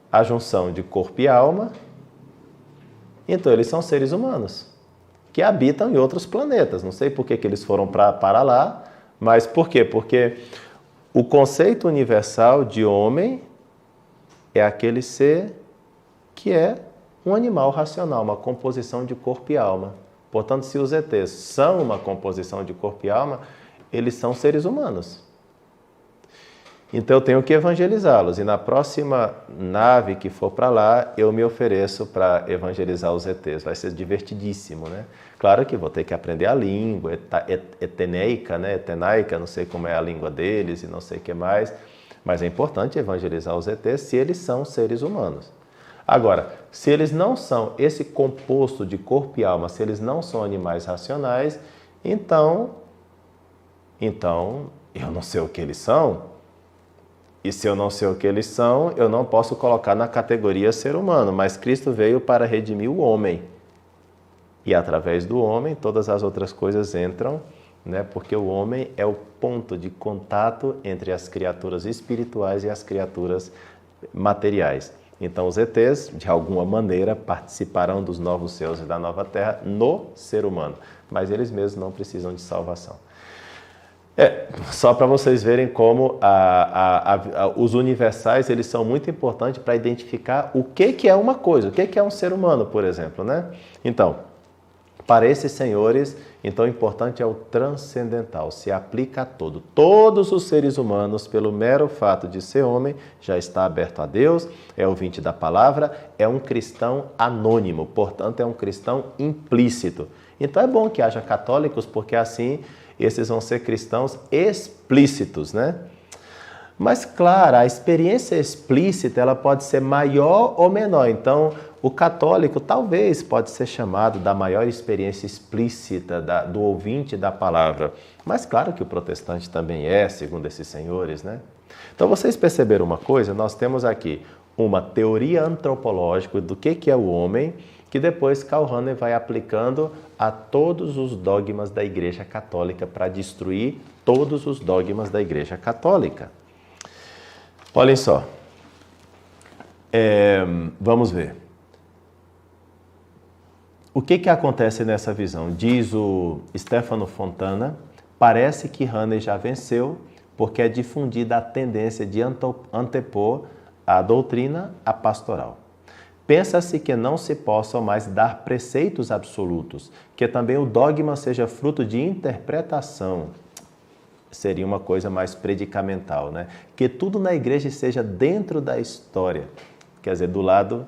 a junção de corpo e alma, então eles são seres humanos que habitam em outros planetas. Não sei por que eles foram para lá, mas por quê? Porque o conceito universal de homem é aquele ser que é um animal racional, uma composição de corpo e alma. Portanto, se os ETs são uma composição de corpo e alma, eles são seres humanos. Então eu tenho que evangelizá-los. E na próxima nave que for para lá, eu me ofereço para evangelizar os ETs. Vai ser divertidíssimo, né? Claro que vou ter que aprender a língua, eteneica, né? Etenaica, não sei como é a língua deles e não sei o que mais. Mas é importante evangelizar os ETs se eles são seres humanos. Agora, se eles não são esse composto de corpo e alma, se eles não são animais racionais, então eu não sei o que eles são. E se eu não sei o que eles são, eu não posso colocar na categoria ser humano. Mas Cristo veio para redimir o homem. E através do homem, todas as outras coisas entram, né? Porque o homem é o ponto de contato entre as criaturas espirituais e as criaturas materiais. Então, os ETs, de alguma maneira, participarão dos novos céus e da nova terra no ser humano. Mas eles mesmos não precisam de salvação. Só para vocês verem como os universais eles são muito importantes para identificar o que é uma coisa, o que é um ser humano, por exemplo, né? Então, para esses senhores, então o importante é o transcendental, se aplica a todos os seres humanos, pelo mero fato de ser homem, já está aberto a Deus, é ouvinte da palavra, é um cristão anônimo, portanto é um cristão implícito. Então é bom que haja católicos, porque assim esses vão ser cristãos explícitos, né? Mas, claro, a experiência explícita ela pode ser maior ou menor. Então, o católico talvez pode ser chamado da maior experiência explícita do ouvinte da palavra. Mas, claro que o protestante também é, segundo esses senhores, né? Então, vocês perceberam uma coisa? Nós temos aqui uma teoria antropológica do que é o homem, que depois Karl Rahner vai aplicando a todos os dogmas da Igreja Católica para destruir todos os dogmas da Igreja Católica. Olhem só, vamos ver. O que acontece nessa visão? Diz o Stefano Fontana, parece que Rahner já venceu porque é difundida a tendência de antepor a doutrina à pastoral. Pensa-se que não se possam mais dar preceitos absolutos, que também o dogma seja fruto de interpretação. Seria uma coisa mais predicamental, né? Que tudo na igreja seja dentro da história, quer dizer, do lado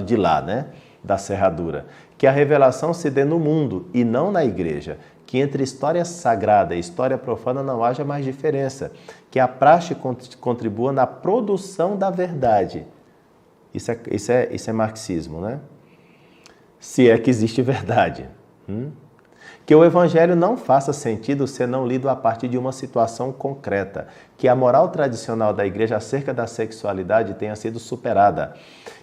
de lá, né? Da serradura. Que a revelação se dê no mundo e não na igreja. Que entre história sagrada e história profana não haja mais diferença. Que a praxe contribua na produção da verdade. Isso é marxismo, né? Se é que existe verdade. Que o evangelho não faça sentido ser não lido a partir de uma situação concreta. Que a moral tradicional da igreja acerca da sexualidade tenha sido superada.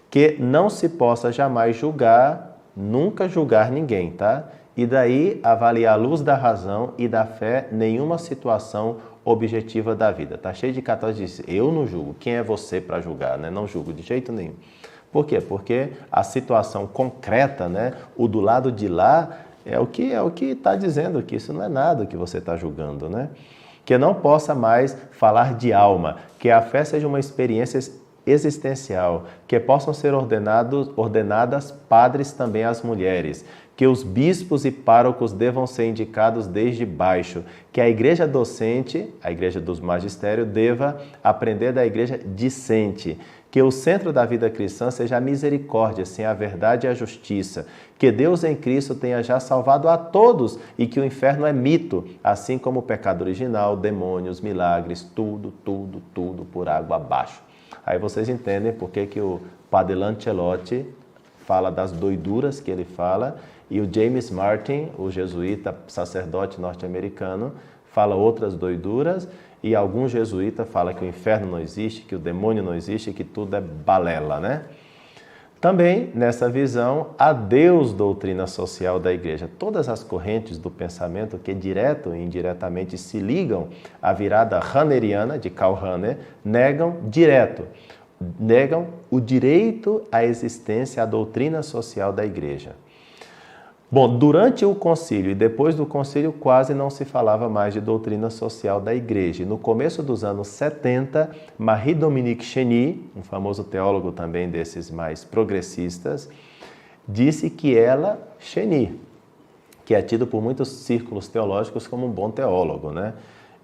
Que não se possa jamais julgar, nunca julgar ninguém, tá? E daí avaliar à luz da razão e da fé nenhuma situação objetiva da vida. Tá cheio de católicos que dizem, eu não julgo. Quem é você para julgar, né? Não julgo de jeito nenhum. Por quê? Porque a situação concreta, né? O do lado de lá é o que está dizendo que isso não é nada que você está julgando, né? Que não possa mais falar de alma, que a fé seja uma experiência existencial, que possam ser ordenadas padres também às mulheres, que os bispos e párocos devam ser indicados desde baixo, que a igreja docente, a igreja dos magistérios, deva aprender da igreja discente, que o centro da vida cristã seja a misericórdia, sim, a verdade e a justiça, que Deus em Cristo tenha já salvado a todos e que o inferno é mito, assim como o pecado original, demônios, milagres, tudo por água abaixo. Aí vocês entendem por que o padre Lancelotti fala das doiduras que ele fala e o James Martin, o jesuíta sacerdote norte-americano, fala outras doiduras e algum jesuíta fala que o inferno não existe, que o demônio não existe, que tudo é balela, né? Também, nessa visão, a Deus doutrina social da igreja. Todas as correntes do pensamento que direto e indiretamente se ligam à virada rahneriana, de Karl Rahner, negam o direito à existência, à doutrina social da igreja. Bom, durante o concílio e depois do concílio quase não se falava mais de doutrina social da igreja. E no começo dos anos 70, Marie-Dominique Cheny, um famoso teólogo também desses mais progressistas, disse que Cheny, que é tido por muitos círculos teológicos como um bom teólogo, né?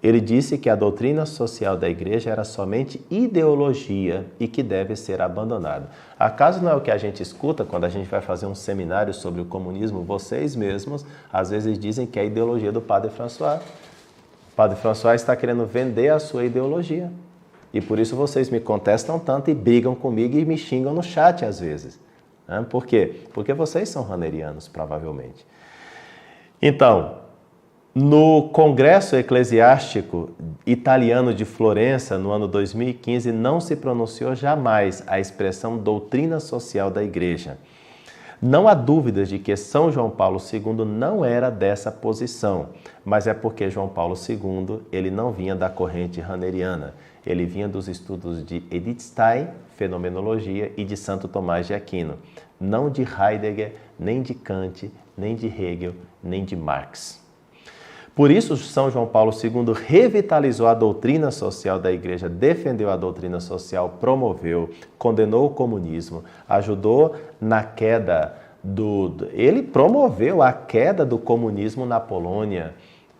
Ele disse que a doutrina social da igreja era somente ideologia e que deve ser abandonada. Acaso não é o que a gente escuta quando a gente vai fazer um seminário sobre o comunismo? Vocês mesmos, às vezes, dizem que é a ideologia do Padre François. O Padre François está querendo vender a sua ideologia. E por isso vocês me contestam tanto e brigam comigo e me xingam no chat às vezes. Por quê? Porque vocês são rahnerianos, provavelmente. Então, no Congresso Eclesiástico Italiano de Florença, no ano 2015, não se pronunciou jamais a expressão doutrina social da Igreja. Não há dúvidas de que São João Paulo II não era dessa posição, mas é porque João Paulo II ele não vinha da corrente rahneriana, ele vinha dos estudos de Edith Stein, fenomenologia, e de Santo Tomás de Aquino, não de Heidegger, nem de Kant, nem de Hegel, nem de Marx. Por isso, São João Paulo II revitalizou a doutrina social da Igreja, defendeu a doutrina social, promoveu, condenou o comunismo, ajudou na queda Ele promoveu a queda do comunismo na Polônia,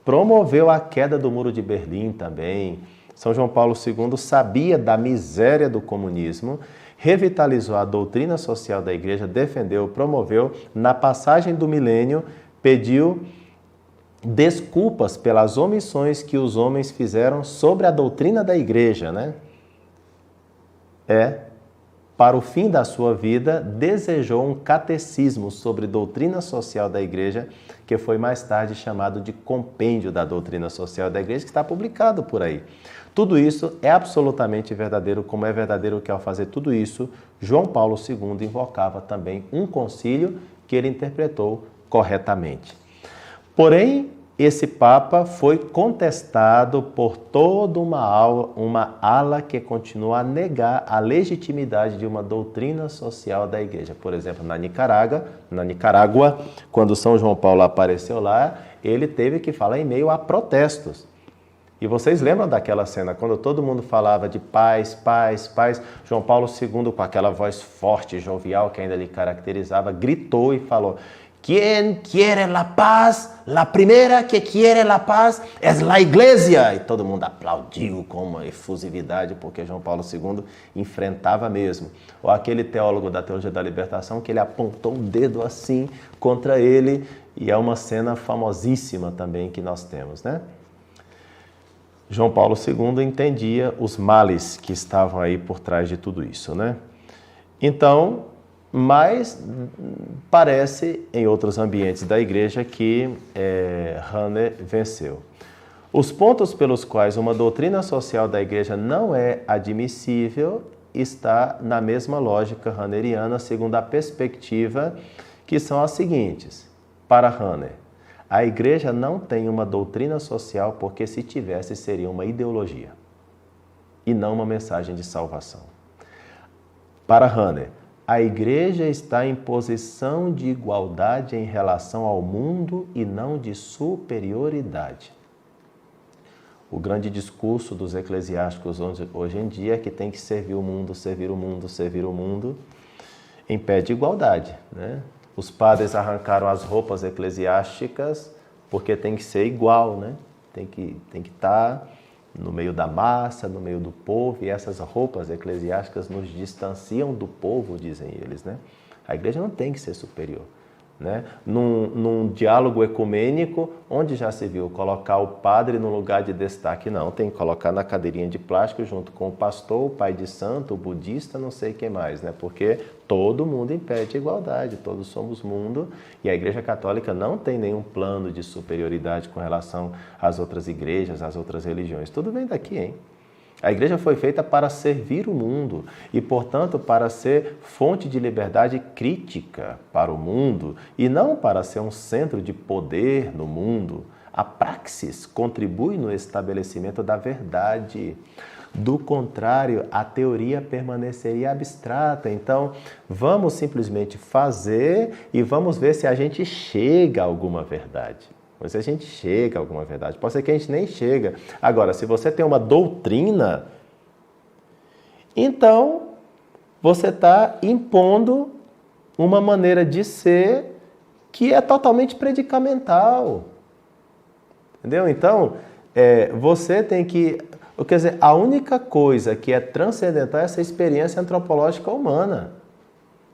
promoveu a queda do Muro de Berlim também. São João Paulo II sabia da miséria do comunismo, revitalizou a doutrina social da Igreja, defendeu, promoveu, na passagem do milênio, pediu desculpas pelas omissões que os homens fizeram sobre a doutrina da igreja, né? para o fim da sua vida, desejou um catecismo sobre doutrina social da Igreja, que foi mais tarde chamado de Compêndio da Doutrina Social da Igreja, que está publicado por aí. Tudo isso é absolutamente verdadeiro, como é verdadeiro que ao fazer tudo isso, João Paulo II invocava também um concílio que ele interpretou corretamente. Porém, esse Papa foi contestado por toda uma ala que continua a negar a legitimidade de uma doutrina social da Igreja. Por exemplo, na Nicarágua, quando São João Paulo apareceu lá, ele teve que falar em meio a protestos. E vocês lembram daquela cena, quando todo mundo falava de paz, paz, paz, João Paulo II, com aquela voz forte, jovial, que ainda lhe caracterizava, gritou e falou: "Quem quiere la paz? La primera que quiere la paz es la Iglesia." E todo mundo aplaudiu com uma efusividade, porque João Paulo II enfrentava mesmo. Ou aquele teólogo da teologia da libertação, que ele apontou um dedo assim contra ele, e é uma cena famosíssima também que nós temos, né? João Paulo II entendia os males que estavam aí por trás de tudo isso, né? Então, mas parece, em outros ambientes da Igreja, que Hahnemann venceu. Os pontos pelos quais uma doutrina social da Igreja não é admissível está na mesma lógica hahneriana, segundo a perspectiva, que são as seguintes. Para Hahnemann, a Igreja não tem uma doutrina social porque, se tivesse, seria uma ideologia e não uma mensagem de salvação. Para Hahnemann, a Igreja está em posição de igualdade em relação ao mundo e não de superioridade. O grande discurso dos eclesiásticos hoje em dia é que tem que servir o mundo, servir o mundo, servir o mundo, em pé de igualdade, né? Os padres arrancaram as roupas eclesiásticas porque tem que ser igual, né? Tem que estar no meio da massa, no meio do povo, e essas roupas eclesiásticas nos distanciam do povo, dizem eles, né? A Igreja não tem que ser superior, né? Num diálogo ecumênico, onde já se viu colocar o padre no lugar de destaque? Não, tem que colocar na cadeirinha de plástico junto com o pastor, o pai de santo, o budista, não sei o que mais, né? Porque todo mundo impede igualdade, todos somos mundo, e a Igreja Católica não tem nenhum plano de superioridade com relação às outras igrejas, às outras religiões. Tudo vem daqui, hein? A Igreja foi feita para servir o mundo e, portanto, para ser fonte de liberdade crítica para o mundo e não para ser um centro de poder no mundo. A praxis contribui no estabelecimento da verdade. Do contrário, a teoria permaneceria abstrata. Então, vamos simplesmente fazer e vamos ver se a gente chega a alguma verdade. Mas se a gente chega a alguma verdade, pode ser que a gente nem chega. Agora, se você tem uma doutrina, então você está impondo uma maneira de ser que é totalmente predicamental. Entendeu? Então, você tem que... Quer dizer, a única coisa que é transcendental é essa experiência antropológica humana.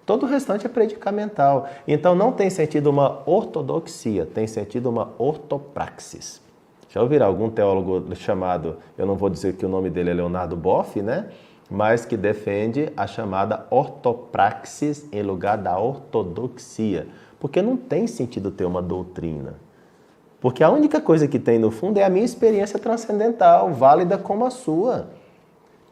Todo o restante é predicamental. Então, não tem sentido uma ortodoxia, tem sentido uma ortopraxis. Já ouviram algum teólogo chamado, eu não vou dizer que o nome dele é Leonardo Boff, né? Mas que defende a chamada ortopraxis em lugar da ortodoxia. Porque não tem sentido ter uma doutrina. Porque a única coisa que tem no fundo é a minha experiência transcendental, válida como a sua.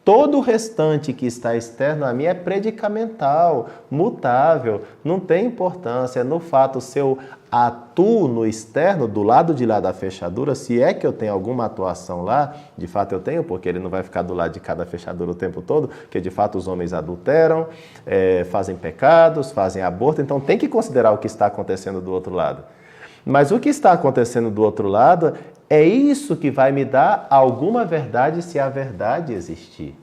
Todo o restante que está externo a mim é predicamental, mutável, não tem importância. No fato, se eu atuo no externo, do lado de lá da fechadura, se é que eu tenho alguma atuação lá, de fato eu tenho, porque ele não vai ficar do lado de cada fechadura o tempo todo, porque de fato os homens adulteram, fazem pecados, fazem aborto, então tem que considerar o que está acontecendo do outro lado. Mas o que está acontecendo do outro lado é isso que vai me dar alguma verdade, se a verdade existir.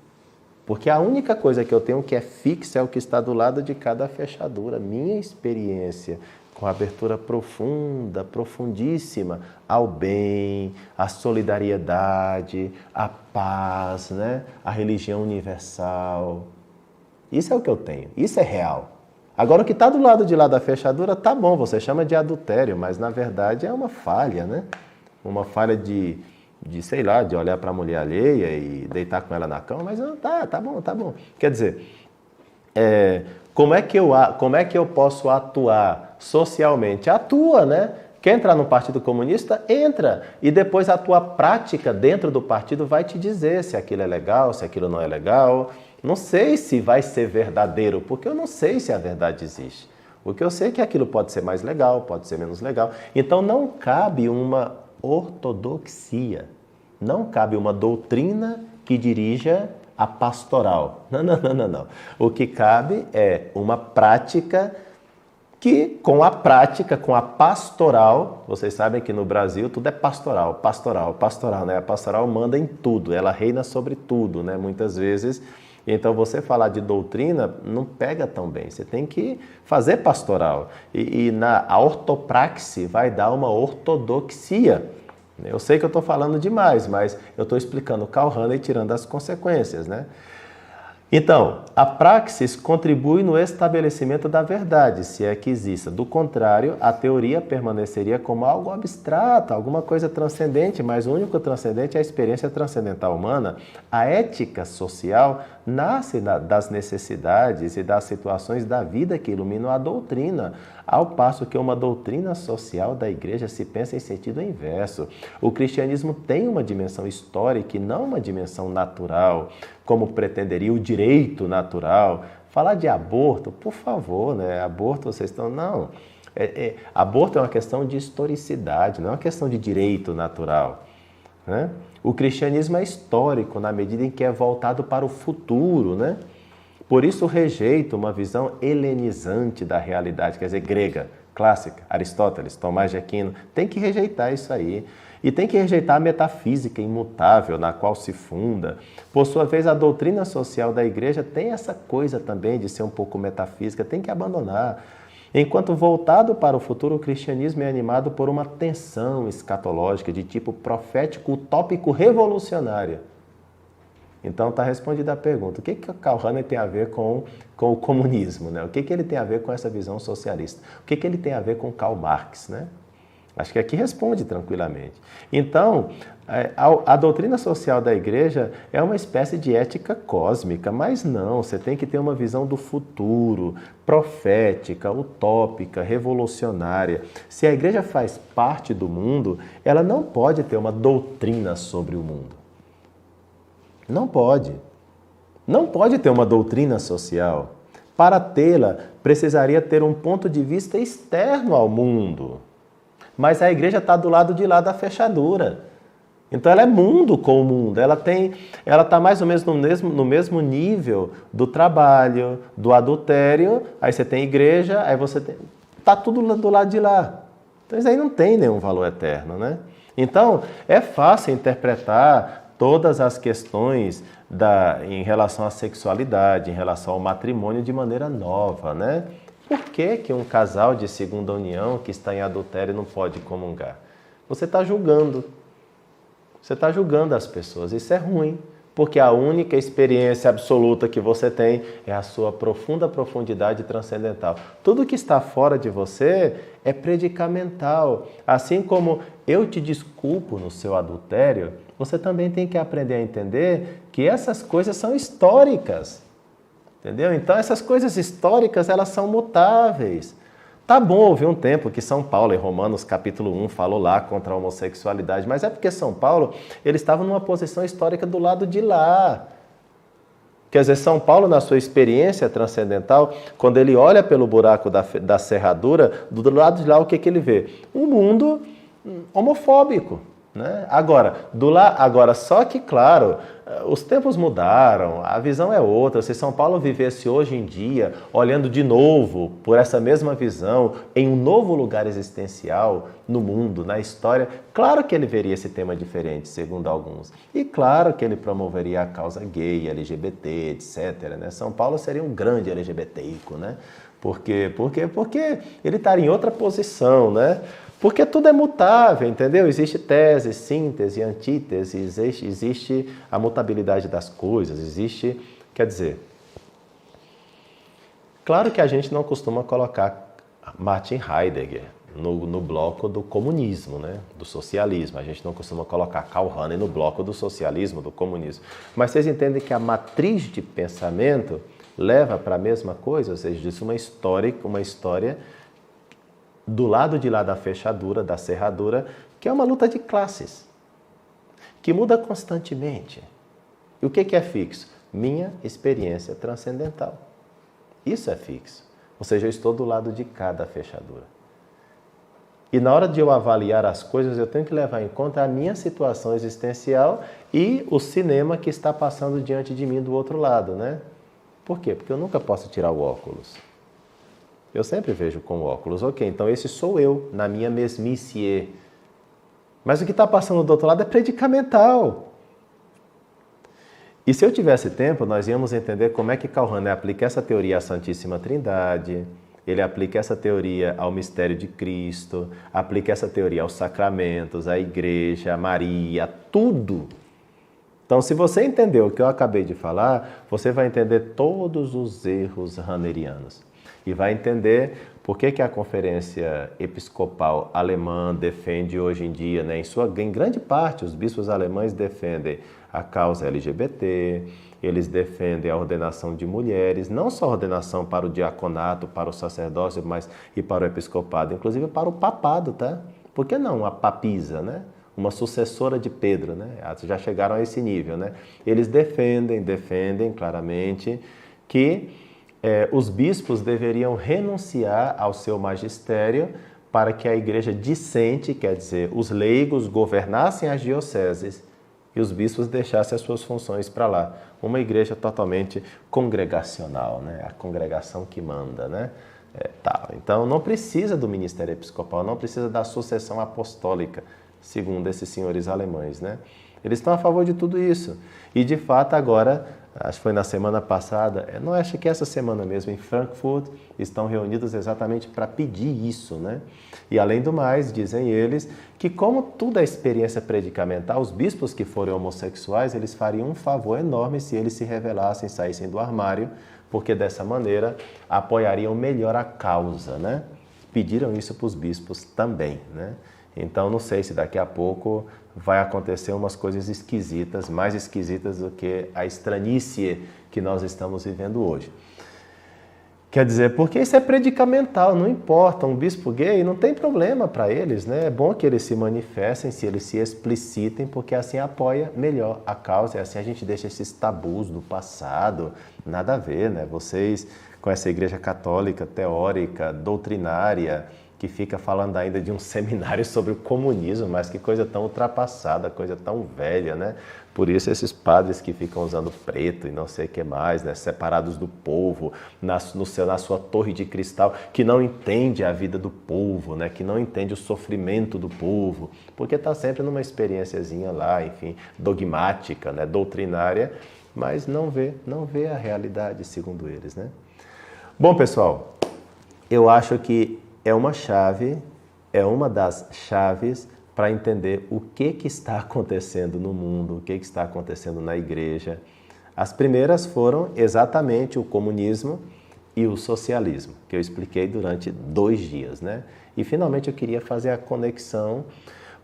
Porque a única coisa que eu tenho que é fixa é o que está do lado de cada fechadura. Minha experiência com abertura profunda, profundíssima ao bem, à solidariedade, à paz, né? À religião universal. Isso é o que eu tenho, isso é real. Agora, o que está do lado de lá da fechadura, tá bom, você chama de adultério, mas na verdade é uma falha, né? Uma falha de sei lá, de olhar para a mulher alheia e deitar com ela na cama, mas não, tá bom. Quer dizer, como é que eu posso atuar socialmente? Atua, né? Quer entrar no Partido Comunista? Entra. E depois a tua prática dentro do partido vai te dizer se aquilo é legal, se aquilo não é legal. Não sei se vai ser verdadeiro, porque eu não sei se a verdade existe. O que eu sei é que aquilo pode ser mais legal, pode ser menos legal. Então não cabe uma ortodoxia, não cabe uma doutrina que dirija a pastoral. Não. O que cabe é uma prática que, com a prática, com a pastoral, vocês sabem que no Brasil tudo é pastoral, né? A pastoral manda em tudo, ela reina sobre tudo, né? Muitas vezes. Então, você falar de doutrina não pega tão bem. Você tem que fazer pastoral. A ortopraxe vai dar uma ortodoxia. Eu sei que eu estou falando demais, mas eu estou explicando Karl Rahner e tirando as consequências, né? Então, a praxis contribui no estabelecimento da verdade, se é que exista. Do contrário, a teoria permaneceria como algo abstrato, alguma coisa transcendente, mas o único transcendente é a experiência transcendental humana. A ética social nasce das necessidades e das situações da vida que iluminam a doutrina, ao passo que uma doutrina social da igreja se pensa em sentido inverso. O cristianismo tem uma dimensão histórica e não uma dimensão natural, como pretenderia o direito natural. Falar de aborto, por favor, né? Aborto, vocês estão... Não. Aborto é uma questão de historicidade, não é uma questão de direito natural, né? O cristianismo é histórico na medida em que é voltado para o futuro, né? Por isso rejeita uma visão helenizante da realidade, quer dizer, grega, clássica, Aristóteles, Tomás de Aquino. Tem que rejeitar isso aí. E tem que rejeitar a metafísica imutável na qual se funda. Por sua vez, a doutrina social da igreja tem essa coisa também de ser um pouco metafísica, tem que abandonar. Enquanto voltado para o futuro, o cristianismo é animado por uma tensão escatológica de tipo profético, utópico, revolucionária. Então está respondida a pergunta, o que Karl Rahner tem a ver com o comunismo, né? O que ele tem a ver com essa visão socialista? O que ele tem a ver com Karl Marx, né? Acho que aqui responde tranquilamente. Então, a doutrina social da igreja é uma espécie de ética cósmica, mas não, você tem que ter uma visão do futuro, profética, utópica, revolucionária. Se a igreja faz parte do mundo, ela não pode ter uma doutrina sobre o mundo. Não pode. Não pode ter uma doutrina social. Para tê-la, precisaria ter um ponto de vista externo ao mundo. Mas a igreja está do lado de lá da fechadura. Então ela é mundo com o mundo. Ela está mais ou menos no mesmo nível do trabalho, do adultério. Aí você tem igreja, aí você tem... Está tudo do lado de lá. Então isso aí não tem nenhum valor eterno, né? Então é fácil interpretar todas as questões em relação à sexualidade, em relação ao matrimônio de maneira nova, né? Por que um casal de segunda união que está em adultério não pode comungar? Você está julgando. Você está julgando as pessoas. Isso é ruim, porque a única experiência absoluta que você tem é a sua profundidade transcendental. Tudo que está fora de você é predicamental. Assim como eu te desculpo no seu adultério, você também tem que aprender a entender que essas coisas são históricas. Entendeu? Então, essas coisas históricas, elas são mutáveis. Tá bom, houve um tempo que São Paulo, em Romanos capítulo 1, falou lá contra a homossexualidade, mas é porque São Paulo, ele estava numa posição histórica do lado de lá. Quer dizer, São Paulo, na sua experiência transcendental, quando ele olha pelo buraco da serradura, do lado de lá, o que ele vê? Um mundo homofóbico. Né? Agora, só que, claro, os tempos mudaram, a visão é outra. Se São Paulo vivesse hoje em dia, olhando de novo por essa mesma visão, em um novo lugar existencial no mundo, na história, claro que ele veria esse tema diferente, segundo alguns. E claro que ele promoveria a causa gay, LGBT, etc. Né? São Paulo seria um grande LGBTico, né? Por quê? Porque ele estaria em outra posição, né? Porque tudo é mutável, entendeu? Existe tese, síntese, antítese, existe a mutabilidade das coisas, existe... Quer dizer, claro que a gente não costuma colocar Martin Heidegger no bloco do comunismo, né? Do socialismo. A gente não costuma colocar Karl Rahner no bloco do socialismo, do comunismo. Mas vocês entendem que a matriz de pensamento leva para a mesma coisa, ou seja, diz uma história do lado de lá da fechadura, da cerradura, que é uma luta de classes, que muda constantemente. E o que é fixo? Minha experiência transcendental. Isso é fixo. Ou seja, eu estou do lado de cada fechadura. E na hora de eu avaliar as coisas, eu tenho que levar em conta a minha situação existencial e o cinema que está passando diante de mim do outro lado, né? Por quê? Porque eu nunca posso tirar o óculos. Eu sempre vejo com o óculos. Ok, então esse sou eu, na minha mesmice. Mas o que está passando do outro lado é predicamental. E se eu tivesse tempo, nós íamos entender como é que Karl Rahner aplica essa teoria à Santíssima Trindade, ele aplica essa teoria ao mistério de Cristo, aplica essa teoria aos sacramentos, à igreja, a Maria, tudo. Então, se você entendeu o que eu acabei de falar, você vai entender todos os erros rahnerianos. E vai entender por que a Conferência Episcopal Alemã defende hoje em dia, né, em grande parte, os bispos alemães defendem a causa LGBT, eles defendem a ordenação de mulheres, não só a ordenação para o diaconato, para o sacerdócio, mas e para o episcopado, inclusive para o papado, tá? Por que não a papisa, né? Uma sucessora de Pedro, né? Já chegaram a esse nível, né? Eles defendem claramente que os bispos deveriam renunciar ao seu magistério para que a igreja discente, quer dizer, os leigos governassem as dioceses e os bispos deixassem as suas funções para lá. Uma igreja totalmente congregacional, né? A congregação que manda, né? Então, não precisa do ministério episcopal, não precisa da sucessão apostólica, segundo esses senhores alemães, né? Eles estão a favor de tudo isso. E, de fato, agora, acho que foi na semana passada, não acho que essa semana mesmo, em Frankfurt, estão reunidos exatamente para pedir isso, né? E, além do mais, dizem eles que, como tudo é experiência predicamental, os bispos que forem homossexuais, eles fariam um favor enorme se eles se revelassem, saíssem do armário, porque, dessa maneira, apoiariam melhor a causa, né? Pediram isso para os bispos também, né? Então, não sei se daqui a pouco vai acontecer umas coisas esquisitas, mais esquisitas do que a estranhice que nós estamos vivendo hoje. Quer dizer, porque isso é predicamental, não importa, um bispo gay não tem problema para eles, né? É bom que eles se manifestem, se eles se explicitem, porque assim apoia melhor a causa, e assim a gente deixa esses tabus do passado, nada a ver, né? Vocês com essa igreja católica, teórica, doutrinária, que fica falando ainda de um seminário sobre o comunismo, mas que coisa tão ultrapassada, coisa tão velha, né? Por isso esses padres que ficam usando preto e não sei o que mais, né? Separados do povo, na sua torre de cristal, que não entende a vida do povo, né? Que não entende o sofrimento do povo, porque está sempre numa experiênciazinha lá, enfim, dogmática, né? Doutrinária, mas não vê a realidade segundo eles, né? Bom, pessoal, eu acho que é uma das chaves para entender o que está acontecendo no mundo, o que está acontecendo na igreja. As primeiras foram exatamente o comunismo e o socialismo, que eu expliquei durante 2 dias, né? E finalmente eu queria fazer a conexão,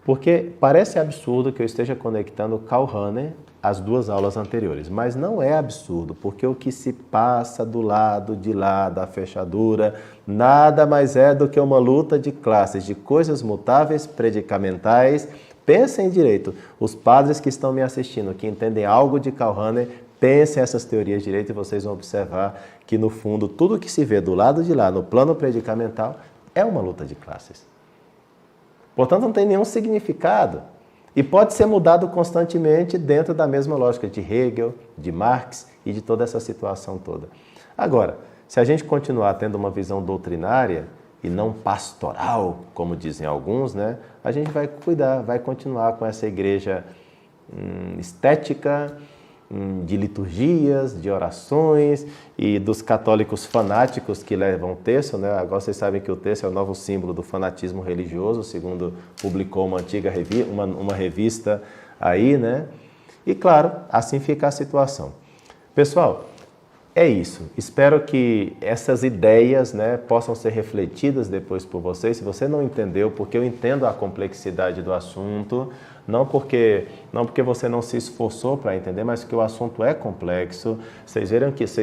porque parece absurdo que eu esteja conectando Karl Rahner às 2 aulas anteriores, mas não é absurdo, porque o que se passa do lado de lá da fechadura nada mais é do que uma luta de classes, de coisas mutáveis, predicamentais. Pensem direito, os padres que estão me assistindo, que entendem algo de Karl Rahner, pensem essas teorias direito e vocês vão observar que, no fundo, tudo que se vê do lado de lá, no plano predicamental, é uma luta de classes. Portanto, não tem nenhum significado. E pode ser mudado constantemente dentro da mesma lógica de Hegel, de Marx e de toda essa situação toda. Agora, se a gente continuar tendo uma visão doutrinária e não pastoral, como dizem alguns, né, a gente vai continuar com essa igreja estética, de liturgias, de orações e dos católicos fanáticos que levam o terço, né? Agora vocês sabem que o terço é o novo símbolo do fanatismo religioso, segundo publicou uma antiga uma revista aí, né? E claro, assim fica a situação. Pessoal, É isso. Espero que essas ideias, né, possam ser refletidas depois por vocês. Se você não entendeu, porque eu entendo a complexidade do assunto, não porque você não se esforçou para entender, mas porque o assunto é complexo. Vocês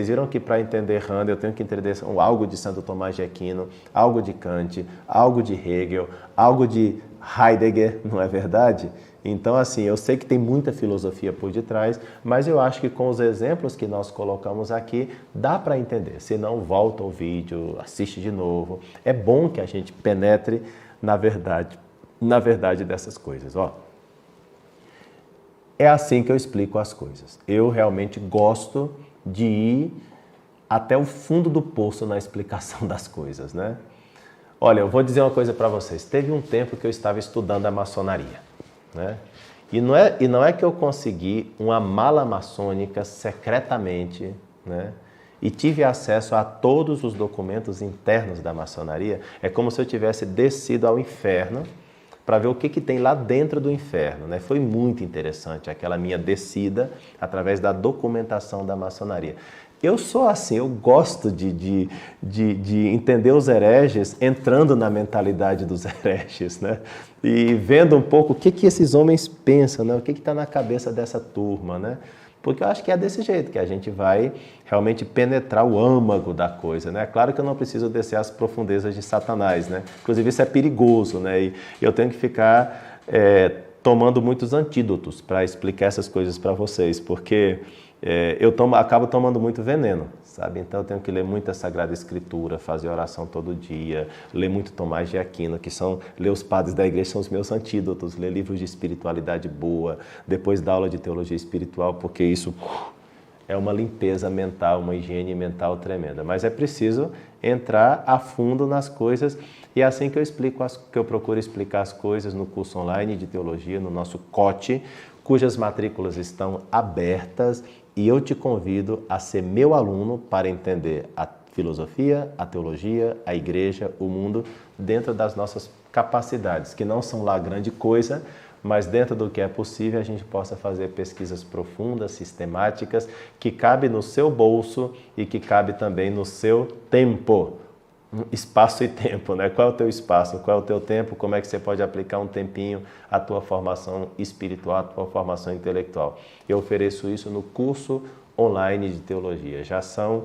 viram que para entender Handel eu tenho que entender algo de Santo Tomás de Aquino, algo de Kant, algo de Hegel, algo de Heidegger, não é verdade? Então, assim, eu sei que tem muita filosofia por detrás, mas eu acho que com os exemplos que nós colocamos aqui, dá para entender. Se não, volta ao vídeo, assiste de novo. É bom que a gente penetre na verdade dessas coisas. Ó, é assim que eu explico as coisas. Eu realmente gosto de ir até o fundo do poço na explicação das coisas, né? Olha, eu vou dizer uma coisa para vocês. Teve um tempo que eu estava estudando a maçonaria, né? E não é que eu consegui uma mala maçônica secretamente, né? E tive acesso a todos os documentos internos da maçonaria. É como se eu tivesse descido ao inferno para ver o que tem lá dentro do inferno, né? Foi muito interessante aquela minha descida através da documentação da maçonaria. Eu sou assim, eu gosto de entender os hereges entrando na mentalidade dos hereges, né? E vendo um pouco o que esses homens pensam, né? O que está na cabeça dessa turma, né? Porque eu acho que é desse jeito que a gente vai realmente penetrar o âmago da coisa, né? Claro que eu não preciso descer às profundezas de Satanás, né? Inclusive isso é perigoso, né? E eu tenho que ficar tomando muitos antídotos para explicar essas coisas para vocês, porque acabo tomando muito veneno, sabe? Então eu tenho que ler muita Sagrada Escritura, fazer oração todo dia, ler muito Tomás de Aquino, ler os padres da igreja são os meus antídotos, ler livros de espiritualidade boa, depois da aula de teologia espiritual, porque isso é uma limpeza mental, uma higiene mental tremenda. Mas é preciso entrar a fundo nas coisas e é assim que eu procuro explicar as coisas no curso online de teologia, no nosso COTE, cujas matrículas estão abertas e eu te convido a ser meu aluno para entender a filosofia, a teologia, a igreja, o mundo, dentro das nossas capacidades, que não são lá grande coisa, mas dentro do que é possível a gente possa fazer pesquisas profundas, sistemáticas, que cabe no seu bolso e que cabe também no seu tempo. Espaço e tempo, né? Qual é o teu espaço? Qual é o teu tempo? Como é que você pode aplicar um tempinho à tua formação espiritual, à tua formação intelectual? Eu ofereço isso no curso online de teologia. Já são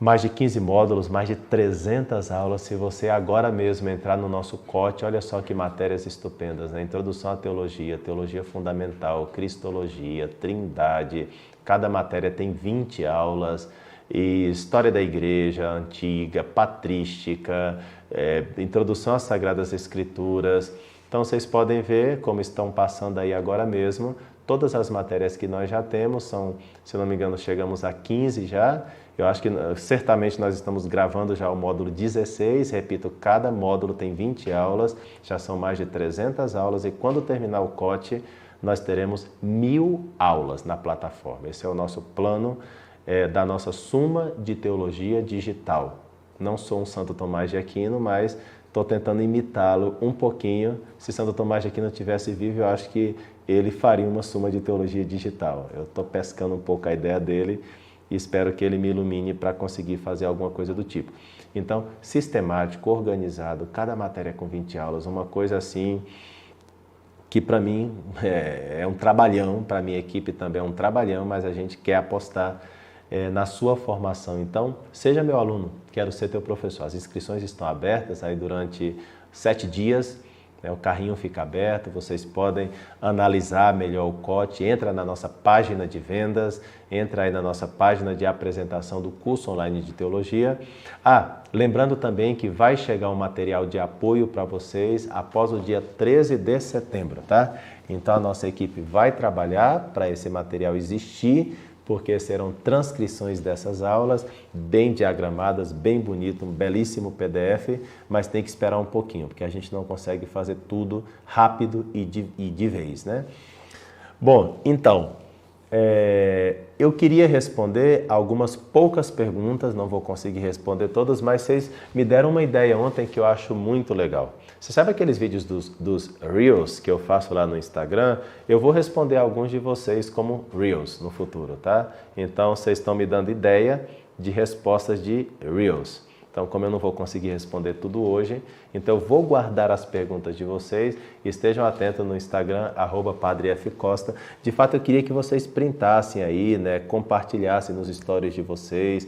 mais de 15 módulos, mais de 300 aulas. Se você agora mesmo entrar no nosso COTE, olha só que matérias estupendas, né? Introdução à teologia, teologia fundamental, cristologia, trindade. Cada matéria tem 20 aulas. E história da igreja antiga, patrística, introdução às Sagradas Escrituras. Então vocês podem ver como estão passando aí agora mesmo. Todas as matérias que nós já temos são, se não me engano, chegamos a 15 já. Eu acho que certamente nós estamos gravando já o módulo 16. Repito, cada módulo tem 20 aulas, já são mais de 300 aulas. E quando terminar o COTE, nós teremos 1000 aulas na plataforma. Esse é o nosso plano da nossa Suma de Teologia Digital. Não sou um Santo Tomás de Aquino, mas estou tentando imitá-lo um pouquinho. Se Santo Tomás de Aquino estivesse vivo, eu acho que ele faria uma Suma de Teologia Digital. Eu estou pescando um pouco a ideia dele e espero que ele me ilumine para conseguir fazer alguma coisa do tipo. Então, sistemático, organizado, cada matéria com 20 aulas, uma coisa assim que para mim é um trabalhão, para a minha equipe também é um trabalhão, mas a gente quer apostar na sua formação. Então, seja meu aluno, quero ser teu professor. As inscrições estão abertas aí durante 7 dias, o carrinho fica aberto, vocês podem analisar melhor o COTE, entra na nossa página de vendas, entra aí na nossa página de apresentação do curso online de teologia. Lembrando também que vai chegar um material de apoio para vocês após o dia 13 de setembro, tá? Então a nossa equipe vai trabalhar para esse material existir, porque serão transcrições dessas aulas, bem diagramadas, bem bonito, um belíssimo PDF, mas tem que esperar um pouquinho, porque a gente não consegue fazer tudo rápido e de vez, né? Bom, então, Eu queria responder algumas poucas perguntas, não vou conseguir responder todas, mas vocês me deram uma ideia ontem que eu acho muito legal. Você sabe aqueles vídeos dos Reels que eu faço lá no Instagram? Eu vou responder alguns de vocês como Reels no futuro, tá? Então, vocês estão me dando ideia de respostas de Reels. Então, como eu não vou conseguir responder tudo hoje, então eu vou guardar as perguntas de vocês. Estejam atentos no Instagram, @PadreFCosta. De fato, eu queria que vocês printassem aí, né, compartilhassem nos stories de vocês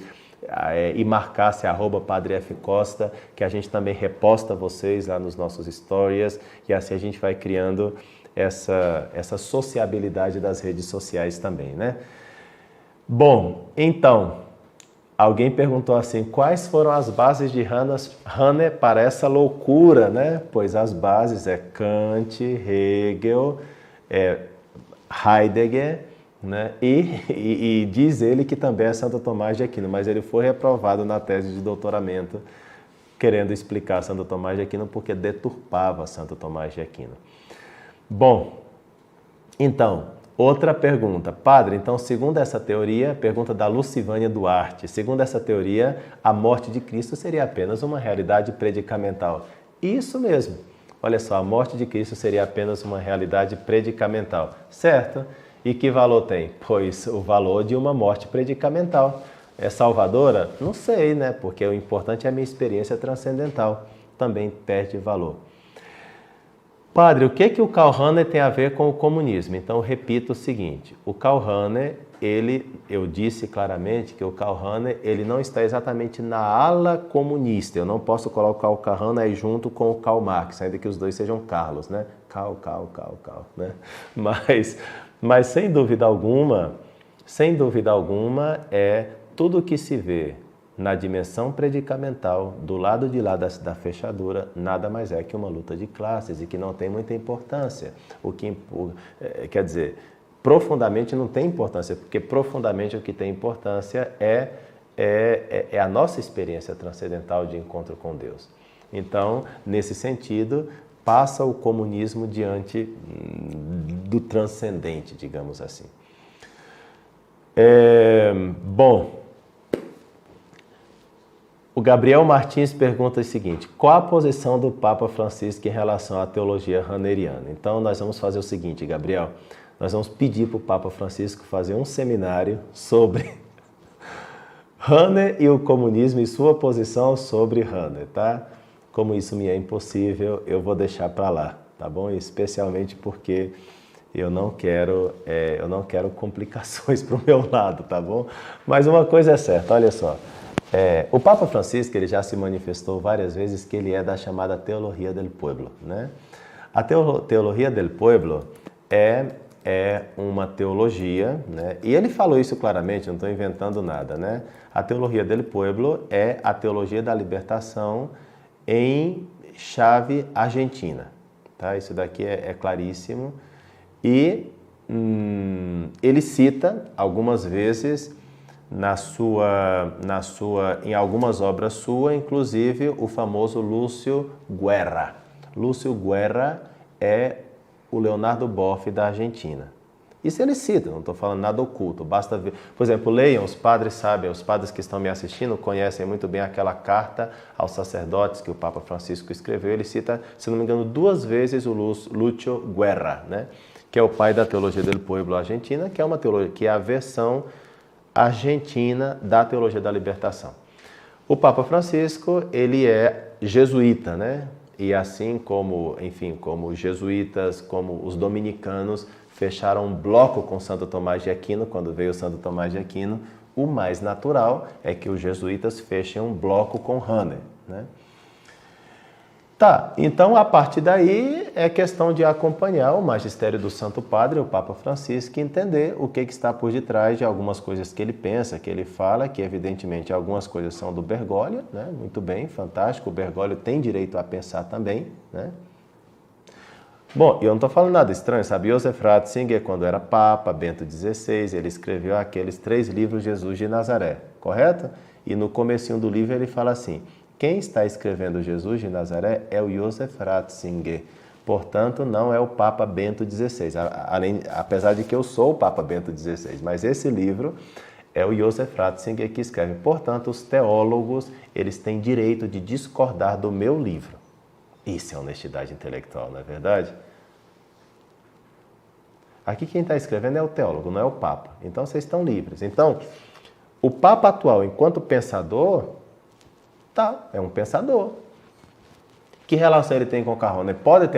e marcassem @PadreFCosta, que a gente também reposta vocês lá nos nossos stories e assim a gente vai criando essa sociabilidade das redes sociais também, né? Bom, então... Alguém perguntou assim, quais foram as bases de Hannah para essa loucura, né? Pois as bases é Kant, Hegel, Heidegger, né? E diz ele que também é Santo Tomás de Aquino, mas ele foi reprovado na tese de doutoramento querendo explicar Santo Tomás de Aquino porque deturpava Santo Tomás de Aquino. Bom, então... Outra pergunta. Padre, então, segundo essa teoria, pergunta da Lucivânia Duarte, segundo essa teoria, a morte de Cristo seria apenas uma realidade predicamental. Isso mesmo. Olha só, a morte de Cristo seria apenas uma realidade predicamental. Certo? E que valor tem? Pois o valor de uma morte predicamental. É salvadora? Não sei, né? Porque o importante é a minha experiência transcendental. Também perde valor. Padre, o que o Karl Rahner tem a ver com o comunismo? Então, repito o seguinte, o Karl Rahner, eu disse claramente que o Karl Rahner, ele não está exatamente na ala comunista. Eu não posso colocar o Karl Rahner aí junto com o Karl Marx, ainda que os dois sejam Carlos, né? Karl, né? Mas sem dúvida alguma, é tudo que se vê na dimensão predicamental, do lado de lá da fechadura, nada mais é que uma luta de classes e que não tem muita importância. Quer dizer, profundamente não tem importância, porque profundamente o que tem importância é a nossa experiência transcendental de encontro com Deus. Então, nesse sentido, passa o comunismo diante do transcendente, digamos assim. Bom... O Gabriel Martins pergunta o seguinte, qual a posição do Papa Francisco em relação à teologia rahneriana? Então, nós vamos fazer o seguinte, Gabriel, nós vamos pedir para o Papa Francisco fazer um seminário sobre Rahner e o comunismo e sua posição sobre Rahner, tá? Como isso me é impossível, eu vou deixar para lá, tá bom? Especialmente porque eu não quero complicações para o meu lado, tá bom? Mas uma coisa é certa, olha só. O Papa Francisco ele já se manifestou várias vezes que ele é da chamada Teologia del Pueblo, né? A Teologia del Pueblo é uma teologia, né? E ele falou isso claramente, não estou inventando nada, né? A Teologia del Pueblo é a teologia da libertação em chave argentina, tá? Isso daqui é claríssimo. E ele cita algumas vezes em algumas obras suas, inclusive o famoso Lúcio Guerra. Lúcio Guerra é o Leonardo Boff da Argentina. Isso ele cita, não estou falando nada oculto, basta ver. Por exemplo, leiam, os padres sabem, os padres que estão me assistindo conhecem muito bem aquela carta aos sacerdotes que o Papa Francisco escreveu. Ele cita, se não me engano, 2 vezes o Lúcio Guerra, né? Que é o pai da Teologia del Pueblo argentina, que é uma teologia, que é a versão argentina da teologia da libertação. O Papa Francisco, ele é jesuíta, né? E assim como, enfim, como os jesuítas, como os dominicanos fecharam um bloco com Santo Tomás de Aquino, quando veio Santo Tomás de Aquino, o mais natural é que os jesuítas fechem um bloco com Rahner, né? Tá, então a partir daí é questão de acompanhar o magistério do Santo Padre, o Papa Francisco, e entender o que está por detrás de algumas coisas que ele pensa, que ele fala, que evidentemente algumas coisas são do Bergoglio, né? Muito bem, fantástico, o Bergoglio tem direito a pensar também, né? Bom, eu não estou falando nada estranho, sabe? Joseph Ratzinger, quando era Papa, Bento XVI, ele escreveu aqueles 3 livros Jesus de Nazaré, correto? E no comecinho do livro ele fala assim, quem está escrevendo Jesus de Nazaré é o Joseph Ratzinger, Portanto, não é o Papa Bento XVI, apesar de que eu sou o Papa Bento XVI, mas esse livro é o Joseph Ratzinger que escreve. Portanto, os teólogos, eles têm direito de discordar do meu livro. Isso é honestidade intelectual, não é verdade? Aqui quem está escrevendo é o teólogo, não é o Papa. Então, vocês estão livres. Então, o Papa atual, enquanto pensador, é um pensador. Que relação ele tem com o Carroner? Pode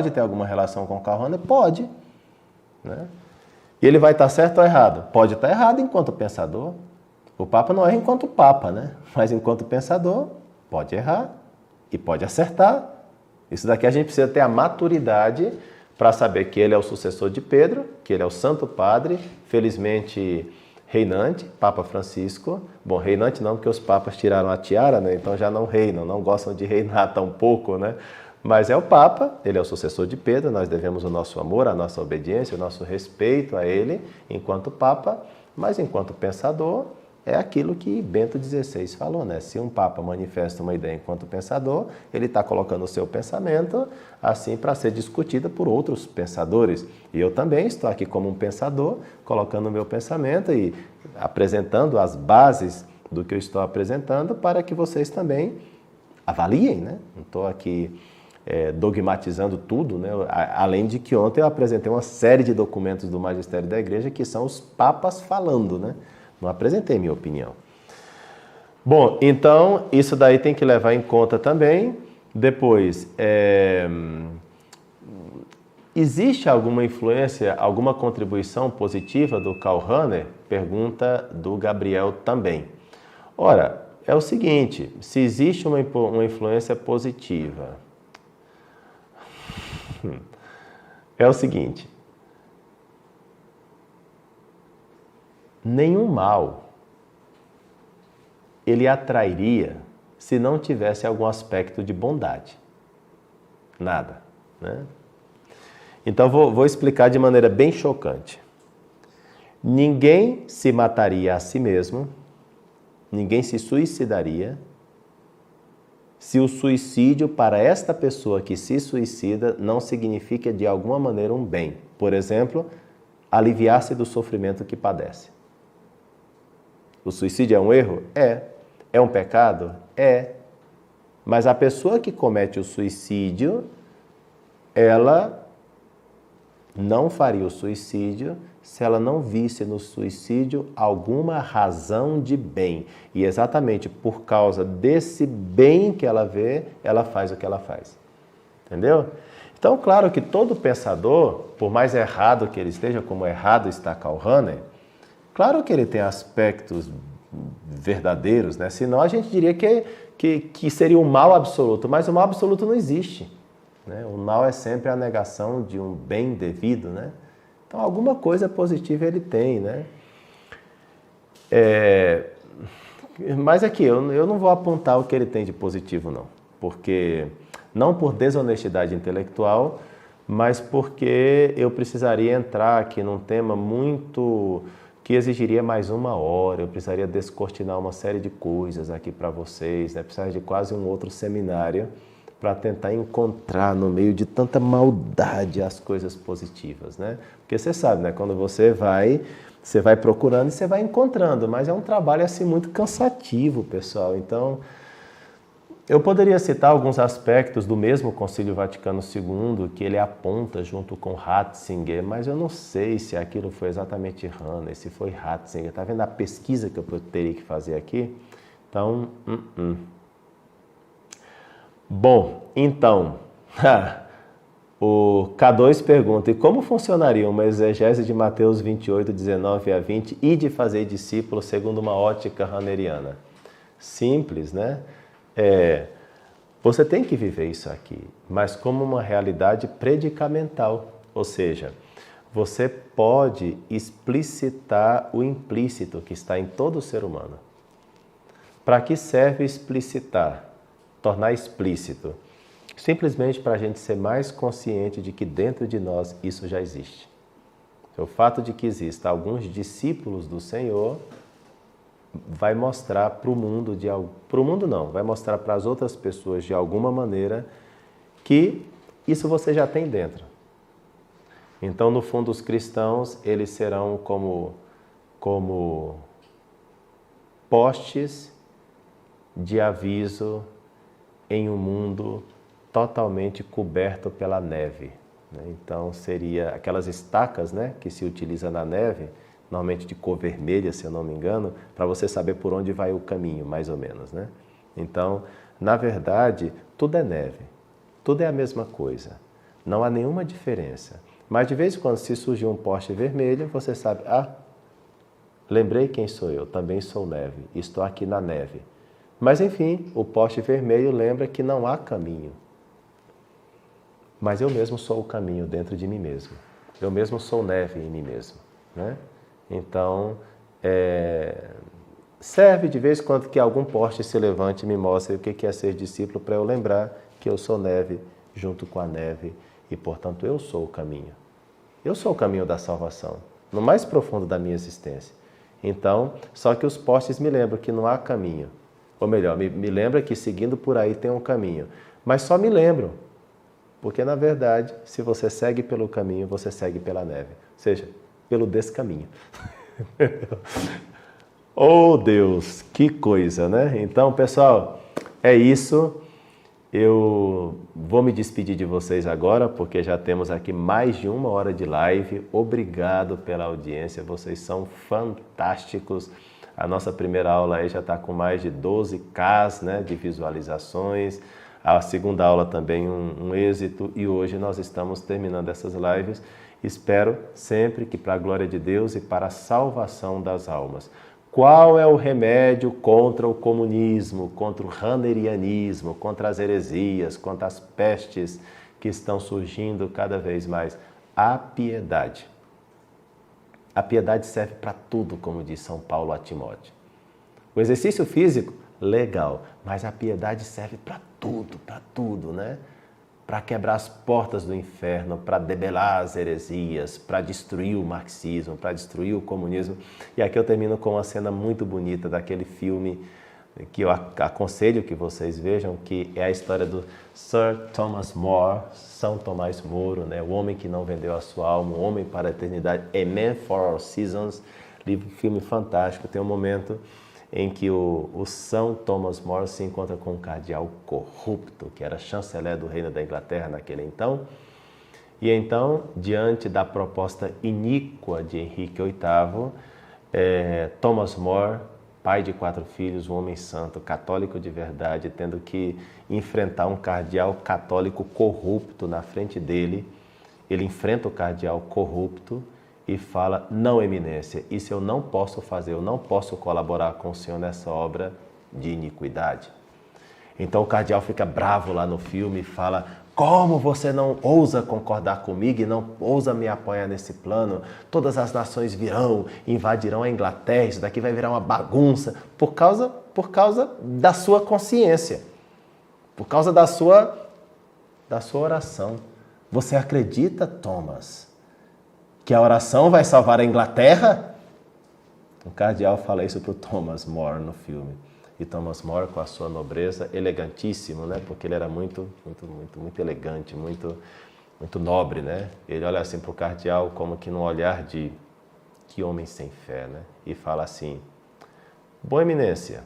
ter alguma relação com o Carroner? Pode. Né? E ele vai estar certo ou errado? Pode estar errado enquanto pensador. O Papa não erra enquanto Papa, né? Mas enquanto pensador, pode errar e pode acertar. Isso daqui a gente precisa ter a maturidade para saber que ele é o sucessor de Pedro, que ele é o Santo Padre, felizmente reinante, Papa Francisco. Bom, reinante não, porque os papas tiraram a tiara, né? Então já não reinam, não gostam de reinar tão pouco, né? Mas é o Papa, ele é o sucessor de Pedro, nós devemos o nosso amor, a nossa obediência, o nosso respeito a ele enquanto Papa, mas enquanto pensador é aquilo que Bento XVI falou, né? Se um Papa manifesta uma ideia enquanto pensador, ele está colocando o seu pensamento assim para ser discutida por outros pensadores. E eu também estou aqui como um pensador, colocando o meu pensamento e apresentando as bases do que eu estou apresentando para que vocês também avaliem, né? Não estou aqui dogmatizando tudo, né? Além de que ontem eu apresentei uma série de documentos do Magistério da Igreja que são os papas falando, né? Não apresentei minha opinião. Bom, então isso daí tem que levar em conta também. Depois, existe alguma influência, alguma contribuição positiva do Karl Rahner? Pergunta do Gabriel também. Ora, é o seguinte, se existe uma influência positiva, é o seguinte, nenhum mal ele atrairia se não tivesse algum aspecto de bondade. Nada, né? Então vou explicar de maneira bem chocante. Ninguém se mataria a si mesmo, ninguém se suicidaria, se o suicídio para esta pessoa que se suicida não significa de alguma maneira um bem. Por exemplo, aliviar-se do sofrimento que padece. O suicídio é um erro? É. É um pecado? É. Mas a pessoa que comete o suicídio, ela não faria o suicídio se ela não visse no suicídio alguma razão de bem. E exatamente por causa desse bem que ela vê, ela faz o que ela faz. Entendeu? Então, claro que todo pensador, por mais errado que ele esteja, como errado está Karl Rahner, claro que ele tem aspectos verdadeiros, né? Senão a gente diria que seria um mal absoluto, mas o mal absoluto não existe. Né? O mal é sempre a negação de um bem devido, né? Então, alguma coisa positiva ele tem, né? Mas aqui, eu não vou apontar o que ele tem de positivo, não. Porque, não por desonestidade intelectual, mas porque eu precisaria entrar aqui num tema muito que exigiria mais uma hora, eu precisaria descortinar uma série de coisas aqui para vocês, né? Precisaria de quase um outro seminário para tentar encontrar no meio de tanta maldade as coisas positivas, né? Porque você sabe, né? Quando você vai procurando e você vai encontrando, mas é um trabalho assim muito cansativo, pessoal. Então, eu poderia citar alguns aspectos do mesmo Concílio Vaticano II que ele aponta junto com Ratzinger, mas eu não sei se aquilo foi exatamente Rahner, se foi Ratzinger. Está vendo a pesquisa que eu teria que fazer aqui? Então, Bom, então, o K2 pergunta, e como funcionaria uma exegese de Mateus 28, 19 a 20 e de fazer discípulos segundo uma ótica rahneriana? Simples, né? Você tem que viver isso aqui, mas como uma realidade predicamental, ou seja, você pode explicitar o implícito que está em todo ser humano. Para que serve explicitar? Tornar explícito? Simplesmente para a gente ser mais consciente de que dentro de nós isso já existe. O fato de que existam alguns discípulos do Senhor vai mostrar para o mundo, vai mostrar para as outras pessoas de alguma maneira que Isso você já tem dentro. Então, no fundo, os cristãos, eles serão como postes de aviso em um mundo totalmente coberto pela neve. Então, seria aquelas estacas, né, que se utiliza na neve, normalmente de cor vermelha, se eu não me engano, para você saber por onde vai o caminho, mais ou menos, né? Então, na verdade, tudo é neve, tudo é a mesma coisa, não há nenhuma diferença. Mas de vez em quando, se surgir um poste vermelho, você sabe, lembrei quem sou eu, também sou neve, estou aqui na neve. Mas enfim, o poste vermelho lembra que não há caminho. Mas eu mesmo sou o caminho dentro de mim mesmo. Eu mesmo sou neve em mim mesmo, né? Então, serve de vez em quando que algum poste se levante e me mostre o que é ser discípulo, para eu lembrar que eu sou neve junto com a neve e, portanto, eu sou o caminho. Eu sou o caminho da salvação, no mais profundo da minha existência. Então, só que os postes me lembram que não há caminho. Ou melhor, me lembra que seguindo por aí tem um caminho. Mas só me lembram, porque na verdade, se você segue pelo caminho, você segue pela neve. Ou seja, pelo descaminho. Oh Deus, que coisa, né? Então, pessoal, é isso. Eu vou me despedir de vocês agora, porque já temos aqui mais de 1 hora de live. Obrigado pela audiência, vocês são fantásticos. A nossa primeira aula aí já está com mais de 12K, né, de visualizações. A segunda aula também um êxito, e hoje nós estamos terminando essas lives. Espero sempre que, para a glória de Deus e para a salvação das almas. Qual é o remédio contra o comunismo, contra o runnerianismo, contra as heresias, contra as pestes que estão surgindo cada vez mais? A piedade. A piedade serve para tudo, como diz São Paulo a Timóteo. O exercício físico, legal, mas a piedade serve para tudo, né? Para quebrar as portas do inferno, para debelar as heresias, para destruir o marxismo, para destruir o comunismo. E aqui eu termino com uma cena muito bonita daquele filme que eu aconselho que vocês vejam, que é a história do Sir Thomas More, São Tomás Moro, né? O homem que não vendeu a sua alma, o homem para a eternidade, A Man for All Seasons, filme fantástico. Tem um momento em que o São Thomas More se encontra com um cardeal corrupto, que era chanceler do reino da Inglaterra naquele então. E então, diante da proposta iníqua de Henrique VIII, Thomas More, pai de 4 filhos, um homem santo, católico de verdade, tendo que enfrentar um cardeal católico corrupto na frente dele, ele enfrenta o cardeal corrupto e fala: não, eminência, isso eu não posso fazer, eu não posso colaborar com o senhor nessa obra de iniquidade. Então o cardeal fica bravo lá no filme e fala: como você não ousa concordar comigo e não ousa me apoiar nesse plano? Todas as nações virão, invadirão a Inglaterra, isso daqui vai virar uma bagunça, por causa da sua consciência, por causa da sua oração. Você acredita, Thomas, que a oração vai salvar a Inglaterra? O cardeal fala isso para o Thomas More no filme. E Thomas More, com a sua nobreza, elegantíssimo, né? Porque ele era muito elegante, muito nobre, né? Ele olha assim para o cardeal como que num olhar de que homem sem fé, né? E fala assim: boa eminência,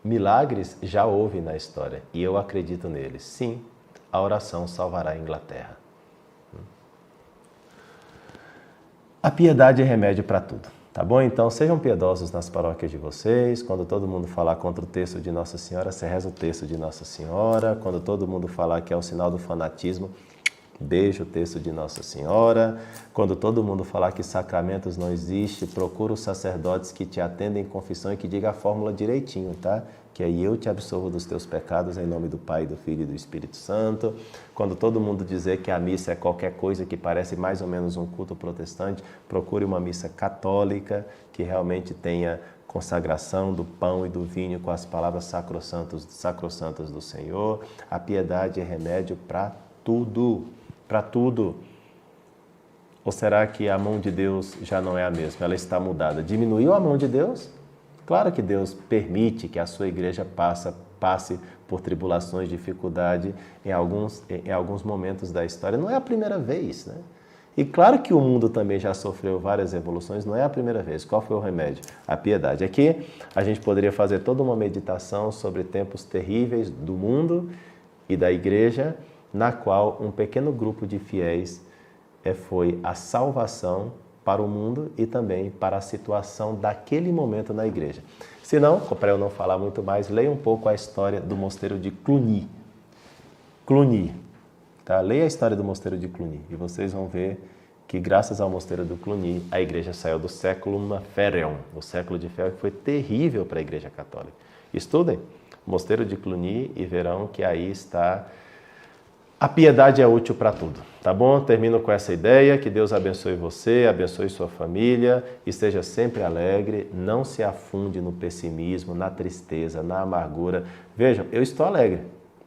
milagres já houve na história e eu acredito neles. Sim, a oração salvará a Inglaterra. A piedade é remédio para tudo, tá bom? Então sejam piedosos nas paróquias de vocês. Quando todo mundo falar contra o texto de Nossa Senhora, você reza o texto de Nossa Senhora. Quando todo mundo falar que é o sinal do fanatismo, beija o texto de Nossa Senhora. Quando todo mundo falar que sacramentos não existem, procura os sacerdotes que te atendem em confissão e que diga a fórmula direitinho, tá? Que aí eu te absolvo dos teus pecados em nome do Pai, do Filho e do Espírito Santo. Quando todo mundo dizer que a missa é qualquer coisa que parece mais ou menos um culto protestante, procure uma missa católica que realmente tenha consagração do pão e do vinho com as palavras sacrossantas do Senhor. A piedade é remédio para tudo, para tudo. Ou será que a mão de Deus já não é a mesma? Ela está mudada. Diminuiu a mão de Deus? Claro que Deus permite que a sua igreja passe por tribulações, dificuldade em alguns momentos da história. Não é a primeira vez, né? E claro que o mundo também já sofreu várias revoluções, não é a primeira vez. Qual foi o remédio? A piedade. Aqui a gente poderia fazer toda uma meditação sobre tempos terríveis do mundo e da igreja, na qual um pequeno grupo de fiéis foi a salvação para o mundo e também para a situação daquele momento na igreja. Se não, para eu não falar muito mais, leia um pouco a história do mosteiro de Cluny. Cluny. Tá? Leia a história do mosteiro de Cluny e vocês vão ver que graças ao mosteiro de Cluny, a igreja saiu do século Férion, o século de Ferro, que foi terrível para a igreja católica. Estudem o mosteiro de Cluny e verão que aí está... A piedade é útil para tudo, tá bom? Termino com essa ideia, que Deus abençoe você, abençoe sua família, esteja sempre alegre, não se afunde no pessimismo, na tristeza, na amargura. Vejam, eu estou alegre,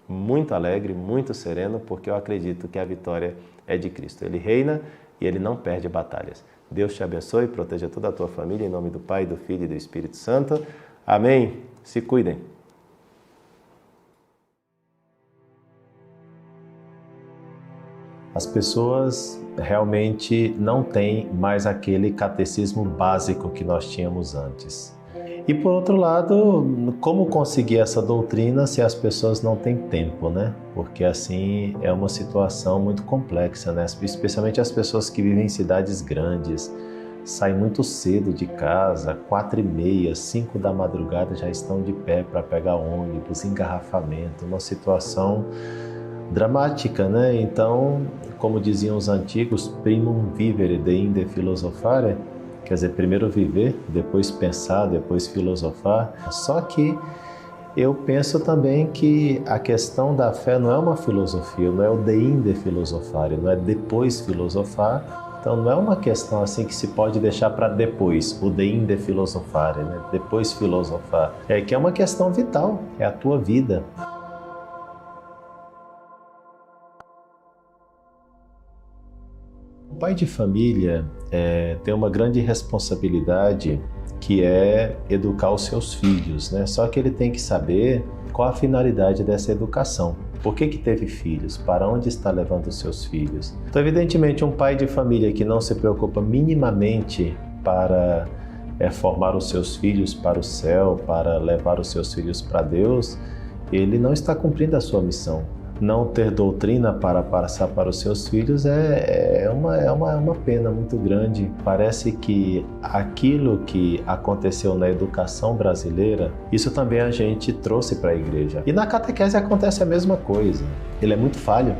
muito sereno, porque eu acredito que a vitória é de Cristo. Ele reina e Ele não perde batalhas. Deus te abençoe, proteja toda a tua família, em nome do Pai, do Filho e do Espírito Santo. Amém. Se cuidem. As pessoas realmente não têm mais aquele catecismo básico que nós tínhamos antes. E por outro lado, como conseguir essa doutrina se as pessoas não têm tempo, né? Porque assim é uma situação muito complexa, né? Especialmente as pessoas que vivem em cidades grandes, saem muito cedo de casa, 4h30, 5 da madrugada já estão de pé para pegar ônibus, engarrafamento, uma situação dramática, né? Então, como diziam os antigos, primum vivere deinde philosophare, quer dizer, primeiro viver, depois pensar, depois filosofar. Só que eu penso também que a questão da fé não é uma filosofia, não é o deinde philosophare, não é depois filosofar. Então não é uma questão assim que se pode deixar para depois, o deinde philosophare, né? Depois filosofar. É que é uma questão vital, é a tua vida. O pai de família tem uma grande responsabilidade que é educar os seus filhos, né? Só que ele tem que saber qual a finalidade dessa educação. Por que teve filhos? Para onde está levando os seus filhos? Então, evidentemente, um pai de família que não se preocupa minimamente para formar os seus filhos para o céu, para levar os seus filhos para Deus, ele não está cumprindo a sua missão. Não ter doutrina para passar para os seus filhos é uma pena muito grande. Parece que aquilo que aconteceu na educação brasileira, isso também a gente trouxe para a igreja. E na catequese acontece a mesma coisa. Ele é muito falho.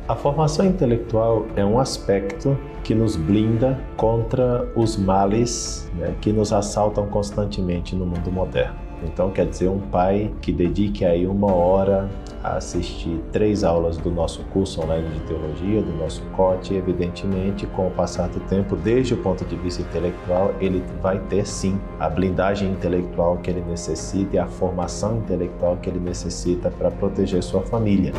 A formação intelectual é um aspecto que nos blinda contra os males, né, que nos assaltam constantemente no mundo moderno. Então, quer dizer, um pai que dedique aí 1 hora a assistir 3 aulas do nosso curso online de teologia, do nosso COT, evidentemente, com o passar do tempo, desde o ponto de vista intelectual, ele vai ter sim a blindagem intelectual que ele necessita e a formação intelectual que ele necessita para proteger sua família.